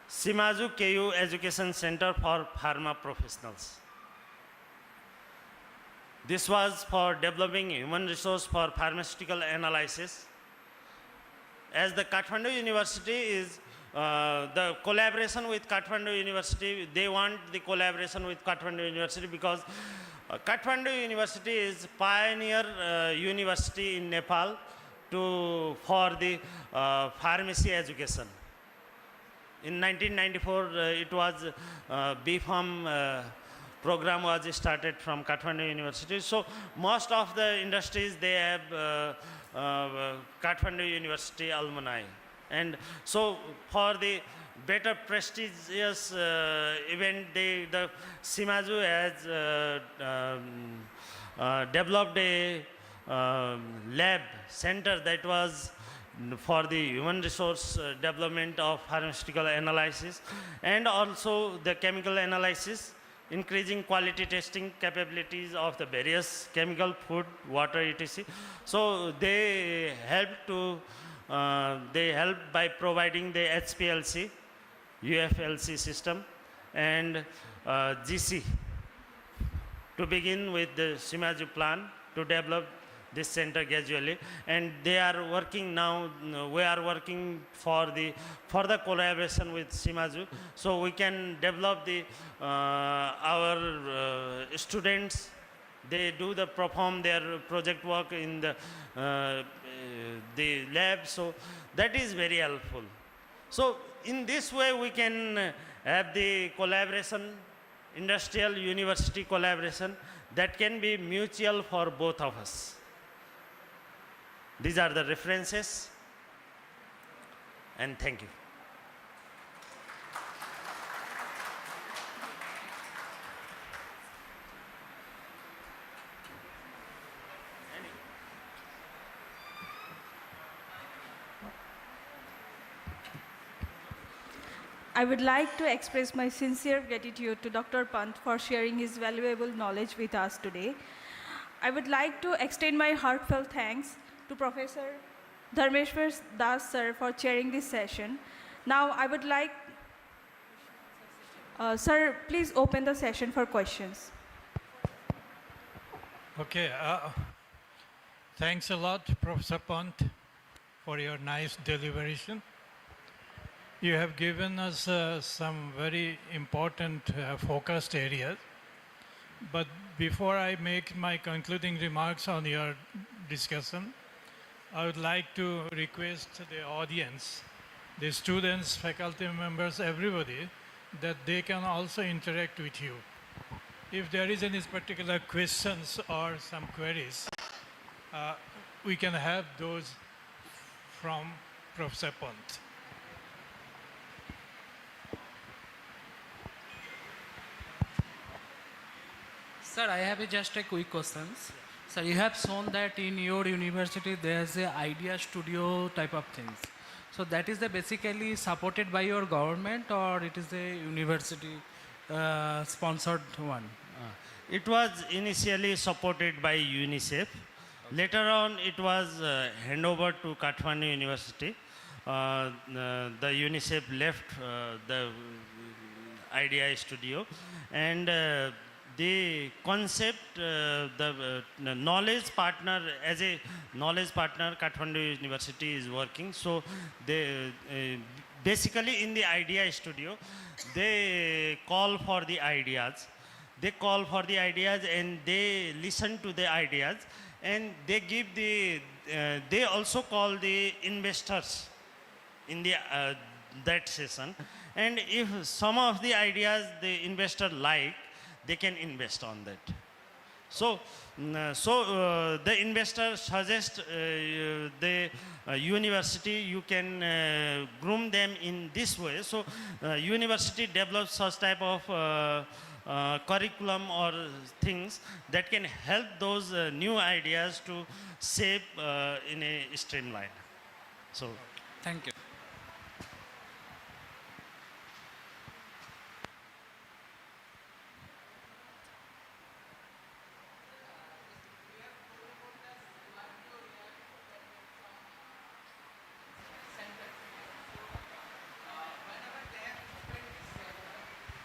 Simazu KU Education Center for Pharma Professionals. This was for developing human resource for pharmaceutical analysis. As the Kathmandu University is the collaboration with Kathmandu University, they want the collaboration with Kathmandu University because Kathmandu University is pioneer university in Nepal for the pharmacy education. In 1994, it was BPharm program was started from Kathmandu University. So most of the industries, they have Kathmandu University alumni. And so for the better prestigious event. The Simaju has developed a lab center that was for the human resource development of pharmaceutical analysis and also the chemical analysis, increasing quality testing capabilities of the various chemical, food, water, etc. So they help by providing the HPLC, UFLC system and GC to begin with the Simaju plan to develop this center gradually, and they are working now. We are working for the further collaboration with Simaju, so we can develop the our students. They perform their project work in the lab, so that is very helpful. So in this way we can have the collaboration, industrial university collaboration that can be mutual for both of us. These are the references, and thank you.
I would like to express my sincere gratitude to Dr. Pant for sharing his valuable knowledge with us today. I would like to extend my heartfelt thanks to Professor Dharmeshwar Das sir for chairing this session. Now I would like, sir, please open the session for questions.
Okay, thanks a lot, Professor Pant, for your nice deliberation. You have given us some very important focused areas. But before I make my concluding remarks on your discussion, I would like to request the audience, the students, faculty members, everybody, that they can also interact with you. If there is any particular questions or some queries, we can have those from Professor Pant.
Sir, I have just a quick question. Sir, you have shown that in your university there's a idea studio type of things. So that is basically supported by your government, or it is a university sponsored one?
It was initially supported by UNICEF. Later on, it was handover to Kathmandu University. The UNICEF left the idea studio, and the concept, the knowledge partner, as a knowledge partner, Kathmandu University is working. So they basically in the idea studio, they call for the ideas. They call for the ideas and they listen to the ideas, and they give the, they also call the investors in the that session. And if some of the ideas the investor like, they can invest on that. So, the investor suggests the university, you can groom them in this way. So, university develops such type of curriculum or things that can help those new ideas to shape in a streamline. So,
Thank you.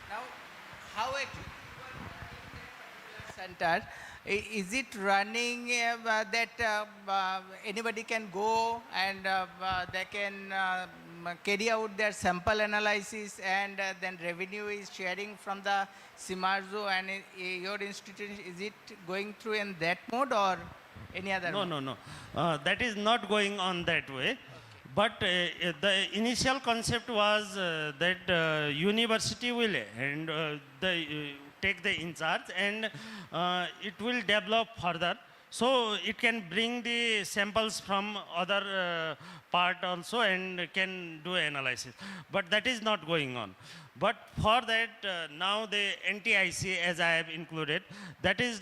Now, how a center, is it running that anybody can go and they can carry out their sample analysis, and then revenue is sharing from the Simarzo, and your institution, is it going through in that mode or any other
no,
mode?
no, no. That is not going on that way. But the initial concept was that university will take the in charge, and it will develop further. So it can bring the samples from other part also and can do analysis. But that is not going on. But for that, now the NTIC, as I have included, that is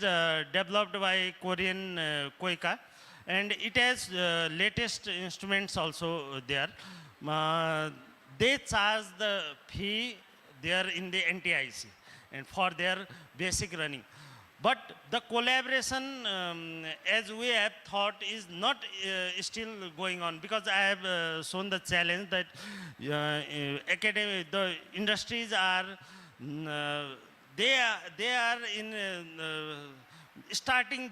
developed by Korean Koika, and it has latest instruments also there. Uh, they charge the fee there in the NTIC and for their basic running. But the collaboration, as we have thought, is not still going on, because I have shown the challenge that the industries are, they are in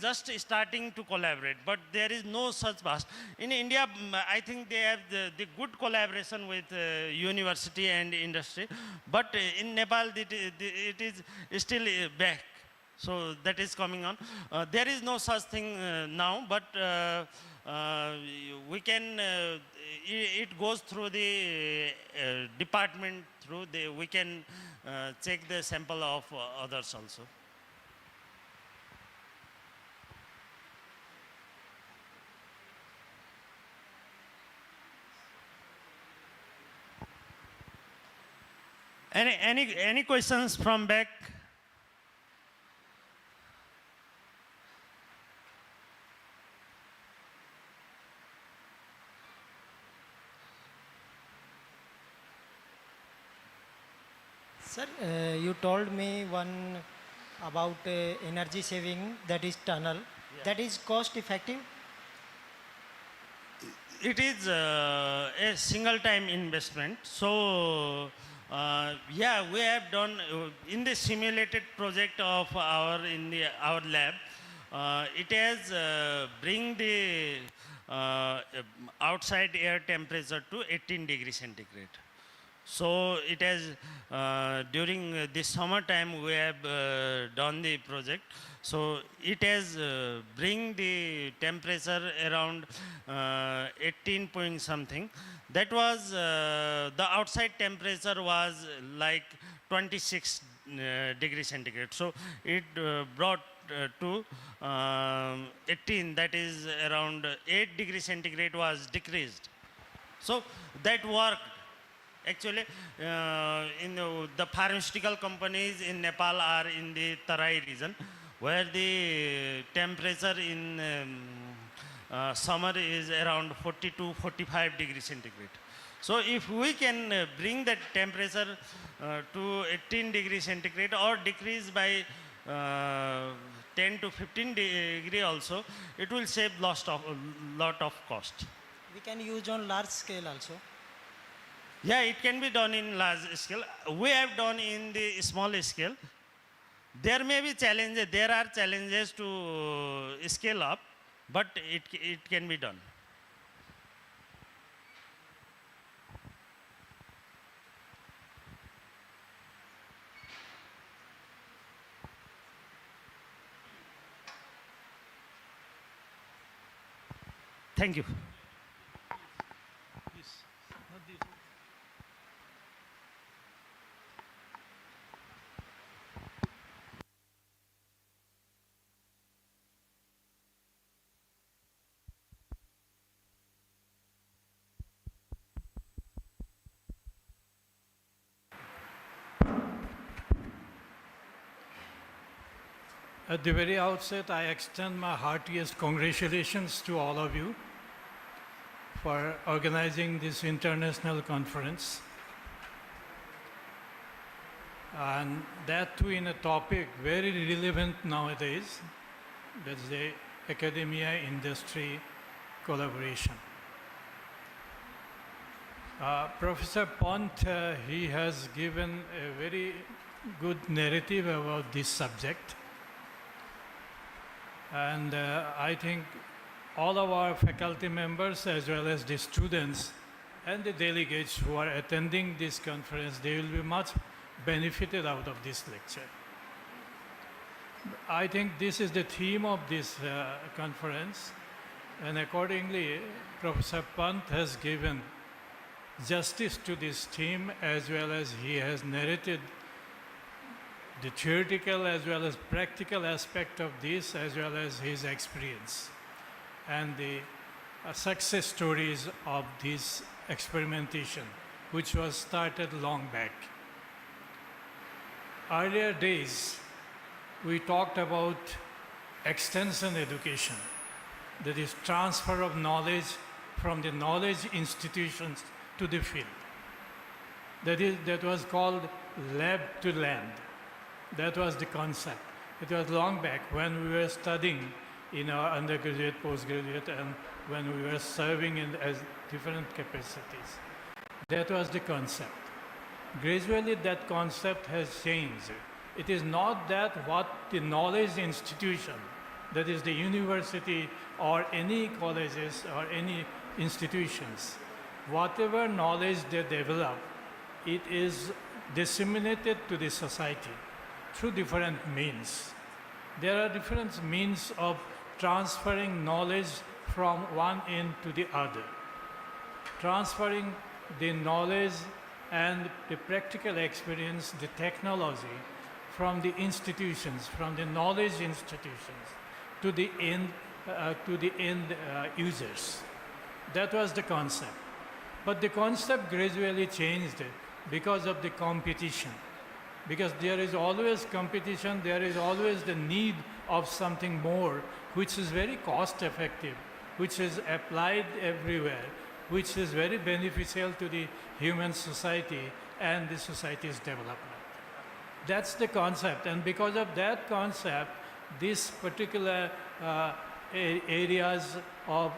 just starting to collaborate, but there is no such vast. In India, I think they have the good collaboration with university and industry, but in Nepal, it is still back. So that is coming on. There is no such thing now, but we can, it goes through the department, we can check the sample of others also. Any questions from back?
Sir, you told me one about energy saving, that is tunnel. Yeah. That is cost effective?
It is a single time investment. So, yeah, we have done in the simulated project of our lab. It has bring the outside air temperature to 18 degrees centigrade. So it has, during this summertime, we have done the project. So it has bring the temperature around 18 point something. That was, the outside temperature was like 26 degrees centigrade. So it brought to 18, that is around 8 degrees centigrade was decreased. So that worked. Actually, in the pharmaceutical companies in Nepal are in the Tarai region, where the temperature in summer is around 40 to 45 degrees centigrade. So if we can bring that temperature to 18 degrees centigrade or decrease by 10 to 15 degree also, it will save lot of cost.
We can use on large scale also.
Yeah, it can be done in large scale. We have done in the small scale. There may be challenges, there are challenges to scale up, but it can be done. Thank you.
At the very outset, I extend my heartiest congratulations to all of you for organizing this international conference. And that too in a topic very relevant nowadays, that's the academia-industry collaboration. Professor Pont, he has given a very good narrative about this subject. And I think all of our faculty members, as well as the students and the delegates who are attending this conference, they will be much benefited out of this lecture. I think this is the theme of this conference, and accordingly, Professor Pant has given justice to this theme, as well as he has narrated the theoretical as well as practical aspect of this, as well as his experience and the success stories of this experimentation, which was started long back. Earlier days, we talked about extension education, that is transfer of knowledge from the knowledge institutions to the field. That was called lab to land. That was the concept. It was long back when we were studying in our undergraduate, postgraduate, and when we were serving in as different capacities. That was the concept. Gradually, that concept has changed. It is not that what the knowledge institution, that is the university or any colleges or any institutions, whatever knowledge they develop, it is disseminated to the society through different means. There are different means of transferring knowledge from one end to the other. Transferring the knowledge and the practical experience, the technology from the institutions, from the knowledge institutions to the end users. That was the concept. But the concept gradually changed because of the competition. Because there is always competition, there is always the need of something more, which is very cost effective, which is applied everywhere, which is very beneficial to the human society and the society's development. That's the concept, and because of that concept, these particular areas of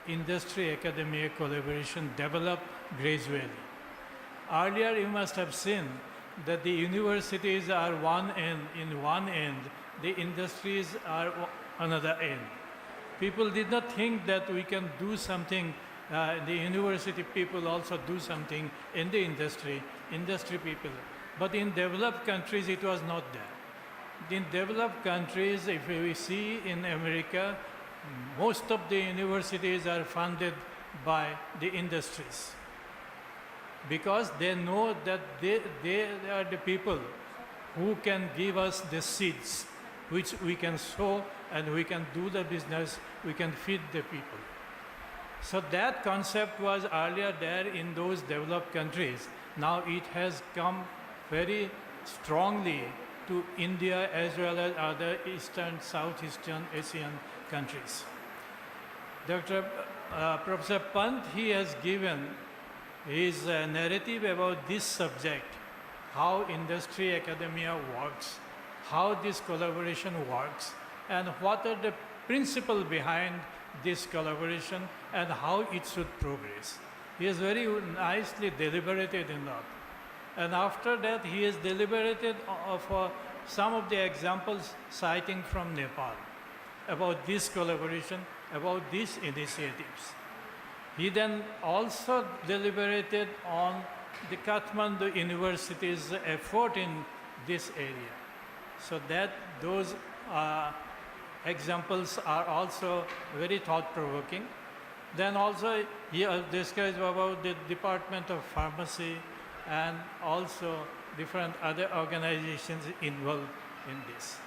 industry-academia collaboration develop gradually. Earlier, you must have seen that the universities are one end, in one end, the industries are another end. People did not think that we can do something, the university people also do something in the industry people. But in developed countries, it was not that. In developed countries, if we see in America, most of the universities are funded by the industries, because they know that they are the people who can give us the seeds which we can sow and we can do the business, we can feed the people. So that concept was earlier there in those developed countries. Now it has come very strongly to India as well as other Eastern, Southeastern Asian countries. Professor Pant, he has given his narrative about this subject, how industry academia works, how this collaboration works, and what are the principles behind this collaboration and how it should progress. He has very nicely deliberated in that. And after that, he has deliberated for some of the examples citing from Nepal about this collaboration, about these initiatives. He then also deliberated on the Kathmandu University's effort in this area. So that those examples are also very thought-provoking. Then also he discussed about the Department of Pharmacy and also different other organizations involved in this.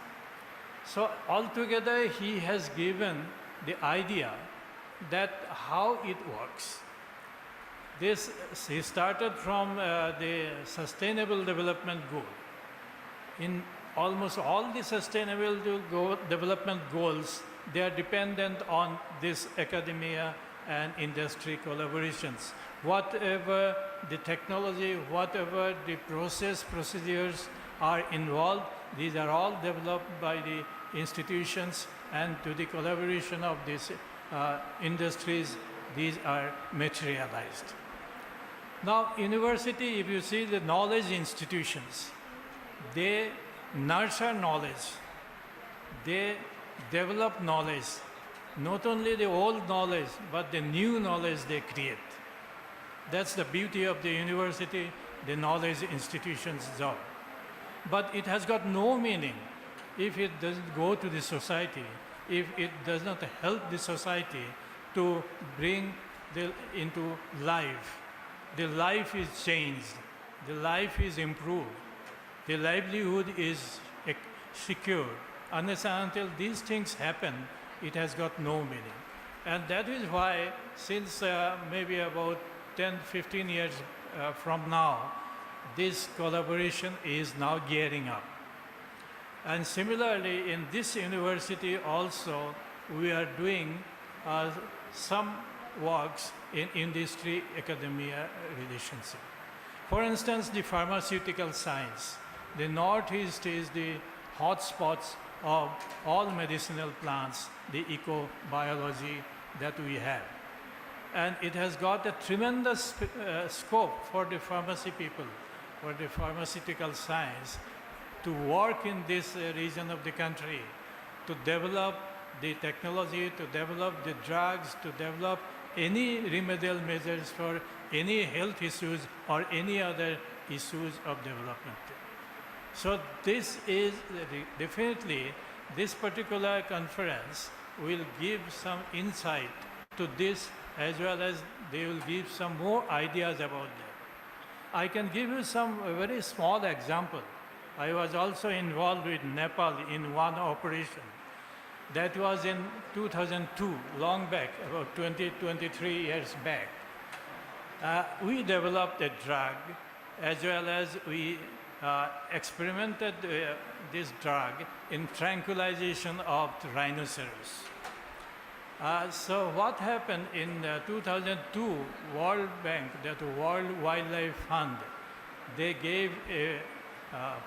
So altogether, he has given the idea that how it works. This, he started from the Sustainable Development Goal. In almost all the Sustainable Development Goals, they are dependent on this academia and industry collaborations. Whatever the technology, whatever the procedures are involved, these are all developed by the institutions, and to the collaboration of these industries, these are materialized. Now, university, if you see the knowledge institutions, they nurture knowledge, they develop knowledge, not only the old knowledge, but the new knowledge they create. That's the beauty of the university, the knowledge institution's job. But it has got no meaning if it doesn't go to the society, if it does not help the society to bring into life. The life is changed, the life is improved, the livelihood is secure. Unless and until these things happen, it has got no meaning. And that is why, since maybe about 10, 15 years from now, this collaboration is now gearing up. And similarly, in this university also, we are doing some works in industry-academia relationship. For instance, the pharmaceutical science. The Northeast is the hotspots of all medicinal plants, the ecobiology that we have. And it has got a tremendous scope for the pharmacy people, for the pharmaceutical science, to work in this region of the country, to develop the technology, to develop the drugs, to develop any remedial measures for any health issues or any other issues of development. So this is definitely, this particular conference will give some insight to this, as well as they will give some more ideas about that. I can give you some very small example. I was also involved with Nepal in one operation. That was in 2002, long back, about 23 years back. We developed a drug, as well as we experimented this drug in tranquilization of the rhinoceros. So what happened in 2002, World Bank, that World Wildlife Fund, they gave a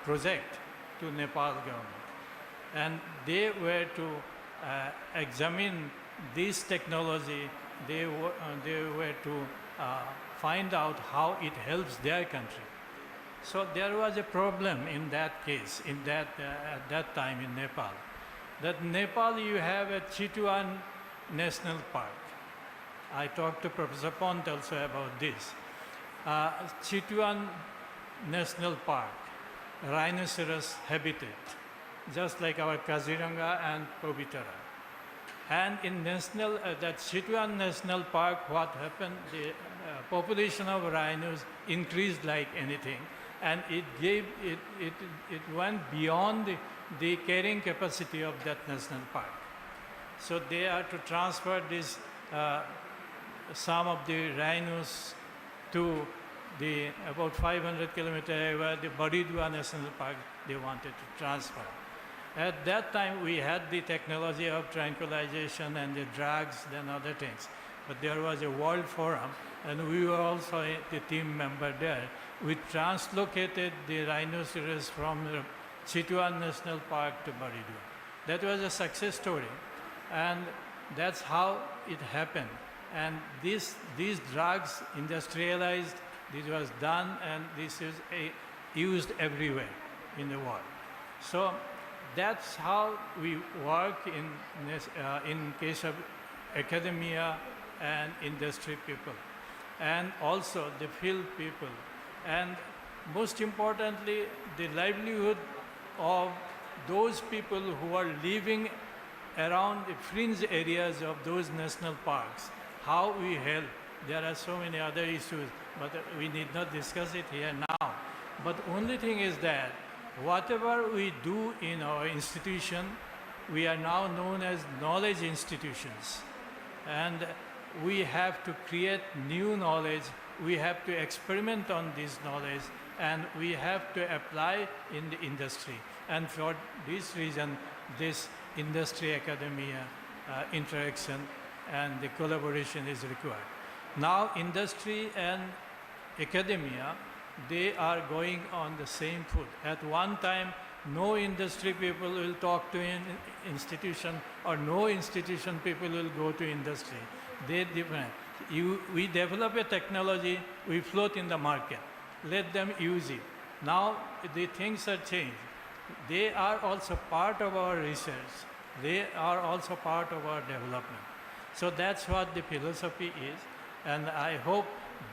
project to Nepal government. And they were to examine this technology. They were to find out how it helps their country. So there was a problem in that case, in that, at that time in Nepal. That Nepal, you have a Chitwan National Park. I talked to Professor Pont also about this. Chitwan National Park, rhinoceros habitat, just like our Kaziranga and Povitara. And in that Chitwan National Park, what happened, the population of rhinos increased like anything, and it went beyond the carrying capacity of that national park. So they are to transfer this, some of the rhinos to the about 500 kilometers away, the Baridua National Park, they wanted to transfer. At that time, we had the technology of tranquilization and the drugs and other things. But there was a world forum, and we were also the team member there. We translocated the rhinoceros from Chitwan National Park to Baridua. That was a success story, and that's how it happened. And these drugs industrialized, this was done, and this is used everywhere in the world. So that's how we work in case of academia and industry people, and also the field people, and most importantly, the livelihood of those people who are living around the fringe areas of those national parks. How we help. There are so many other issues, but we need not discuss it here now. But only thing is that whatever we do in our institution, we are now known as knowledge institutions. And we have to create new knowledge, we have to experiment on this knowledge, and we have to apply in the industry. And for this reason, this industry-academia interaction and the collaboration is required. Now, industry and academia, they are going on the same foot. At one time, no industry people will talk to an institution, or no institution people will go to industry. They different. We develop a technology, we float in the market. Let them use it. Now the things are changed. They are also part of our research. They are also part of our development. So that's what the philosophy is. And I hope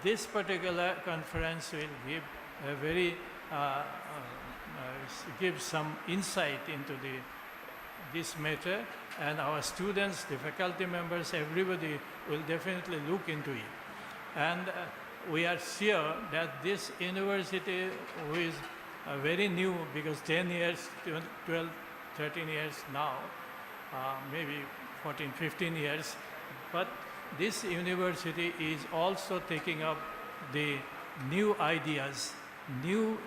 this particular conference will give a very, give some insight into this matter, and our students, the faculty members, everybody will definitely look into it. And we are sure that this university, who is very new, because 10 years, 13 years now, maybe 14, 15 years. But this university is also taking up the new ideas, new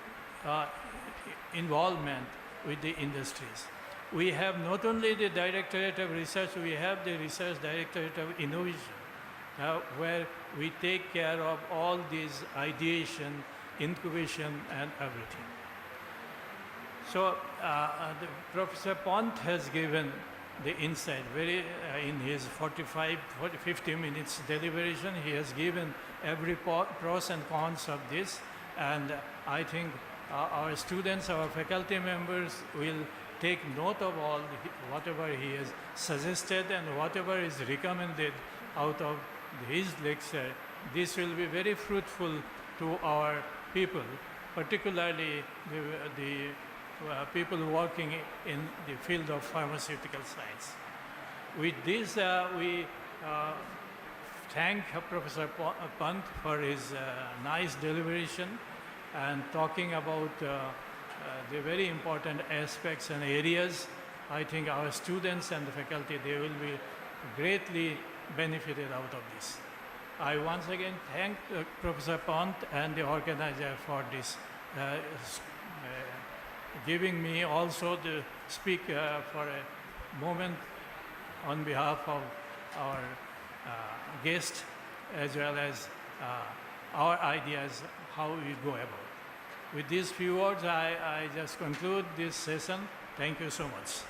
involvement with the industries. We have not only the Directorate of Research, we have the Research Directorate of Innovation, where we take care of all these ideation, incubation, and everything. So Professor Pant has given the insight in his 50 minutes deliberation. He has given every pros and cons of this, and I think our students, our faculty members will take note of all whatever he has suggested and whatever is recommended out of his lecture. This will be very fruitful to our people, particularly the people working in the field of pharmaceutical science. With this, we thank Professor Pant for his nice deliberation and talking about the very important aspects and areas. I think our students and the faculty, they will be greatly benefited out of this. I once again thank Professor Pant and the organizer for this, giving me also to speak for a moment on behalf of our guest, as well as our ideas, how we go about. With these few words, I just conclude this session. Thank you so much.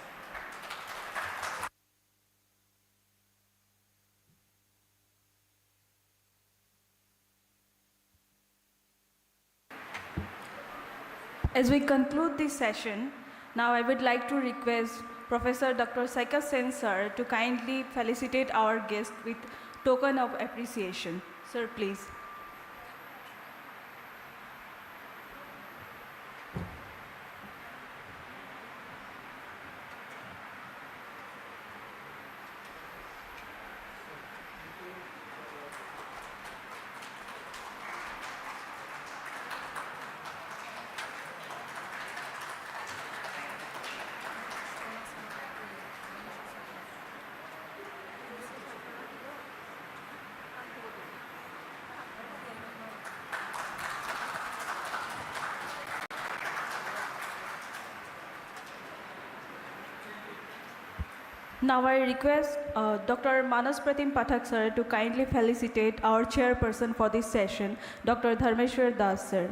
As we conclude this session, now I would like to request Professor Dr. Saika Sen sir to kindly felicitate our guest with token of appreciation. Sir, please. Now I request Dr. Manas Pratim Pathak sir to kindly felicitate our chairperson for this session, Dr. Dharmeshwar Das sir.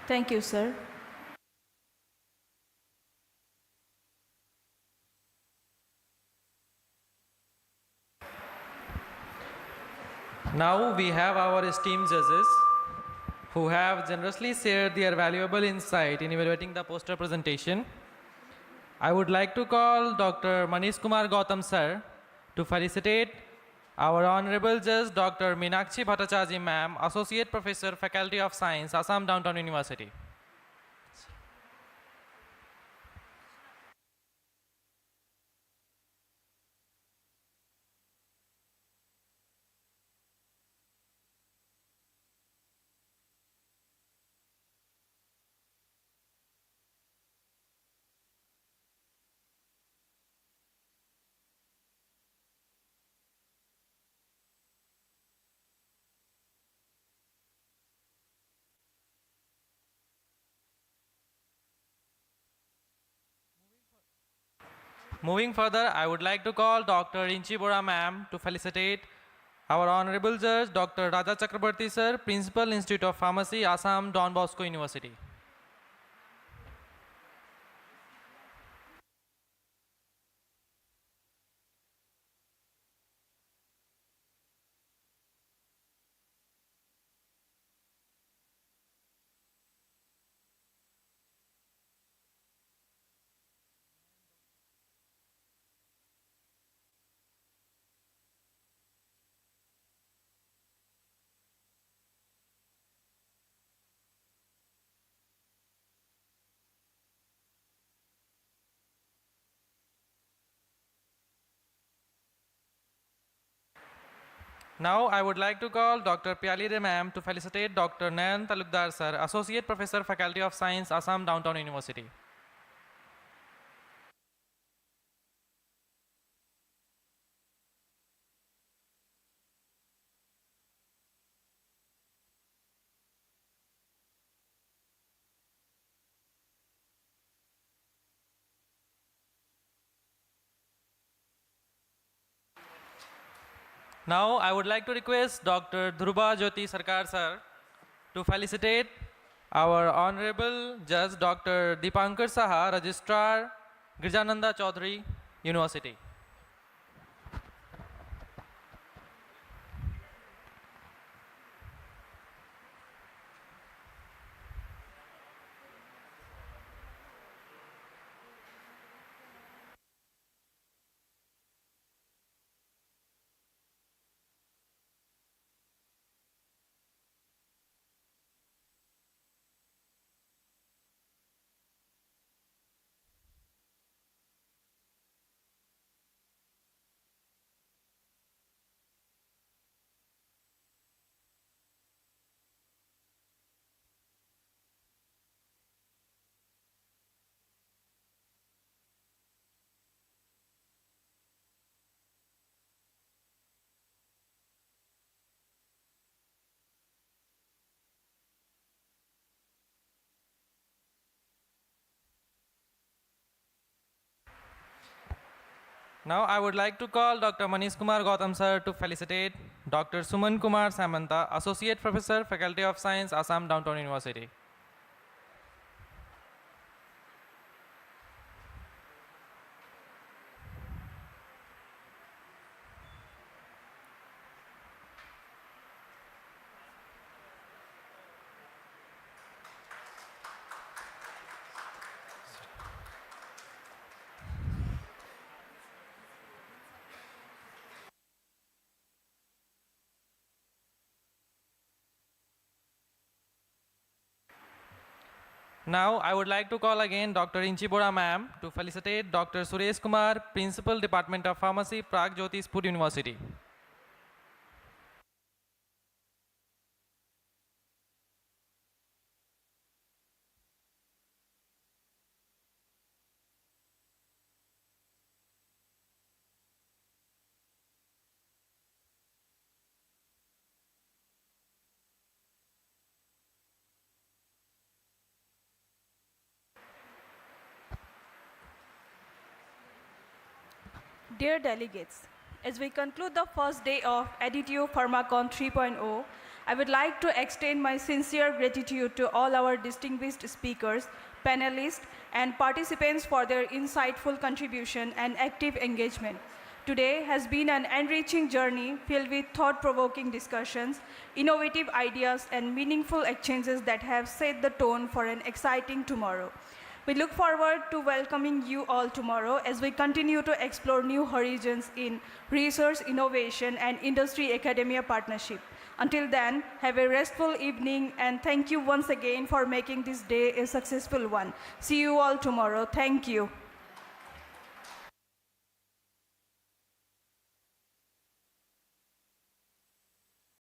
Thank you, sir.
Now we have our esteemed judges who have generously shared their valuable insight in evaluating the poster presentation. I would like to call Dr. Manish Kumar Gautam sir to felicitate our Honorable Judge Dr. Meenakshi Bhattacharjee ma'am, Associate Professor, Faculty of Science, Assam Downtown University. Moving further, I would like to call Dr. Inchi Bora ma'am to felicitate our Honorable Judge Dr. Raja Chakrabarti sir, Principal Institute of Pharmacy, Assam Don Bosco University. Now I would like to call Dr. Pyalide ma'am to felicitate Dr. Nayan Talukdar sir, Associate Professor, Faculty of Science, Assam Downtown University. Now I would like to request Dr. Dhruba Jyoti Sarkar sir to felicitate our Honorable Judge Dr. Dipankar Saha, Registrar, Girjananda Chaudhary, University. Now I would like to call Dr. Manish Kumar Gautam sir to felicitate Dr. Suman Kumar Samanta, Associate Professor, Faculty of Science, Assam Downtown University. Now I would like to call again Dr. Inchibora ma'am to felicitate Dr. Suresh Kumar, Principal, Department of Pharmacy, Prag Jyoti Sput University.
Dear delegates, as we conclude the first day of AdtU Pharmacon 3.0, I would like to extend my sincere gratitude to all our distinguished speakers, panelists, and participants for their insightful contribution and active engagement. Today has been an enriching journey filled with thought-provoking discussions, innovative ideas, and meaningful exchanges that have set the tone for an exciting tomorrow. We look forward to welcoming you all tomorrow as we continue to explore new horizons in research, innovation, and industry-academia partnership. Until then, have a restful evening, and thank you once again for making this day a successful one. See you all tomorrow. Thank you.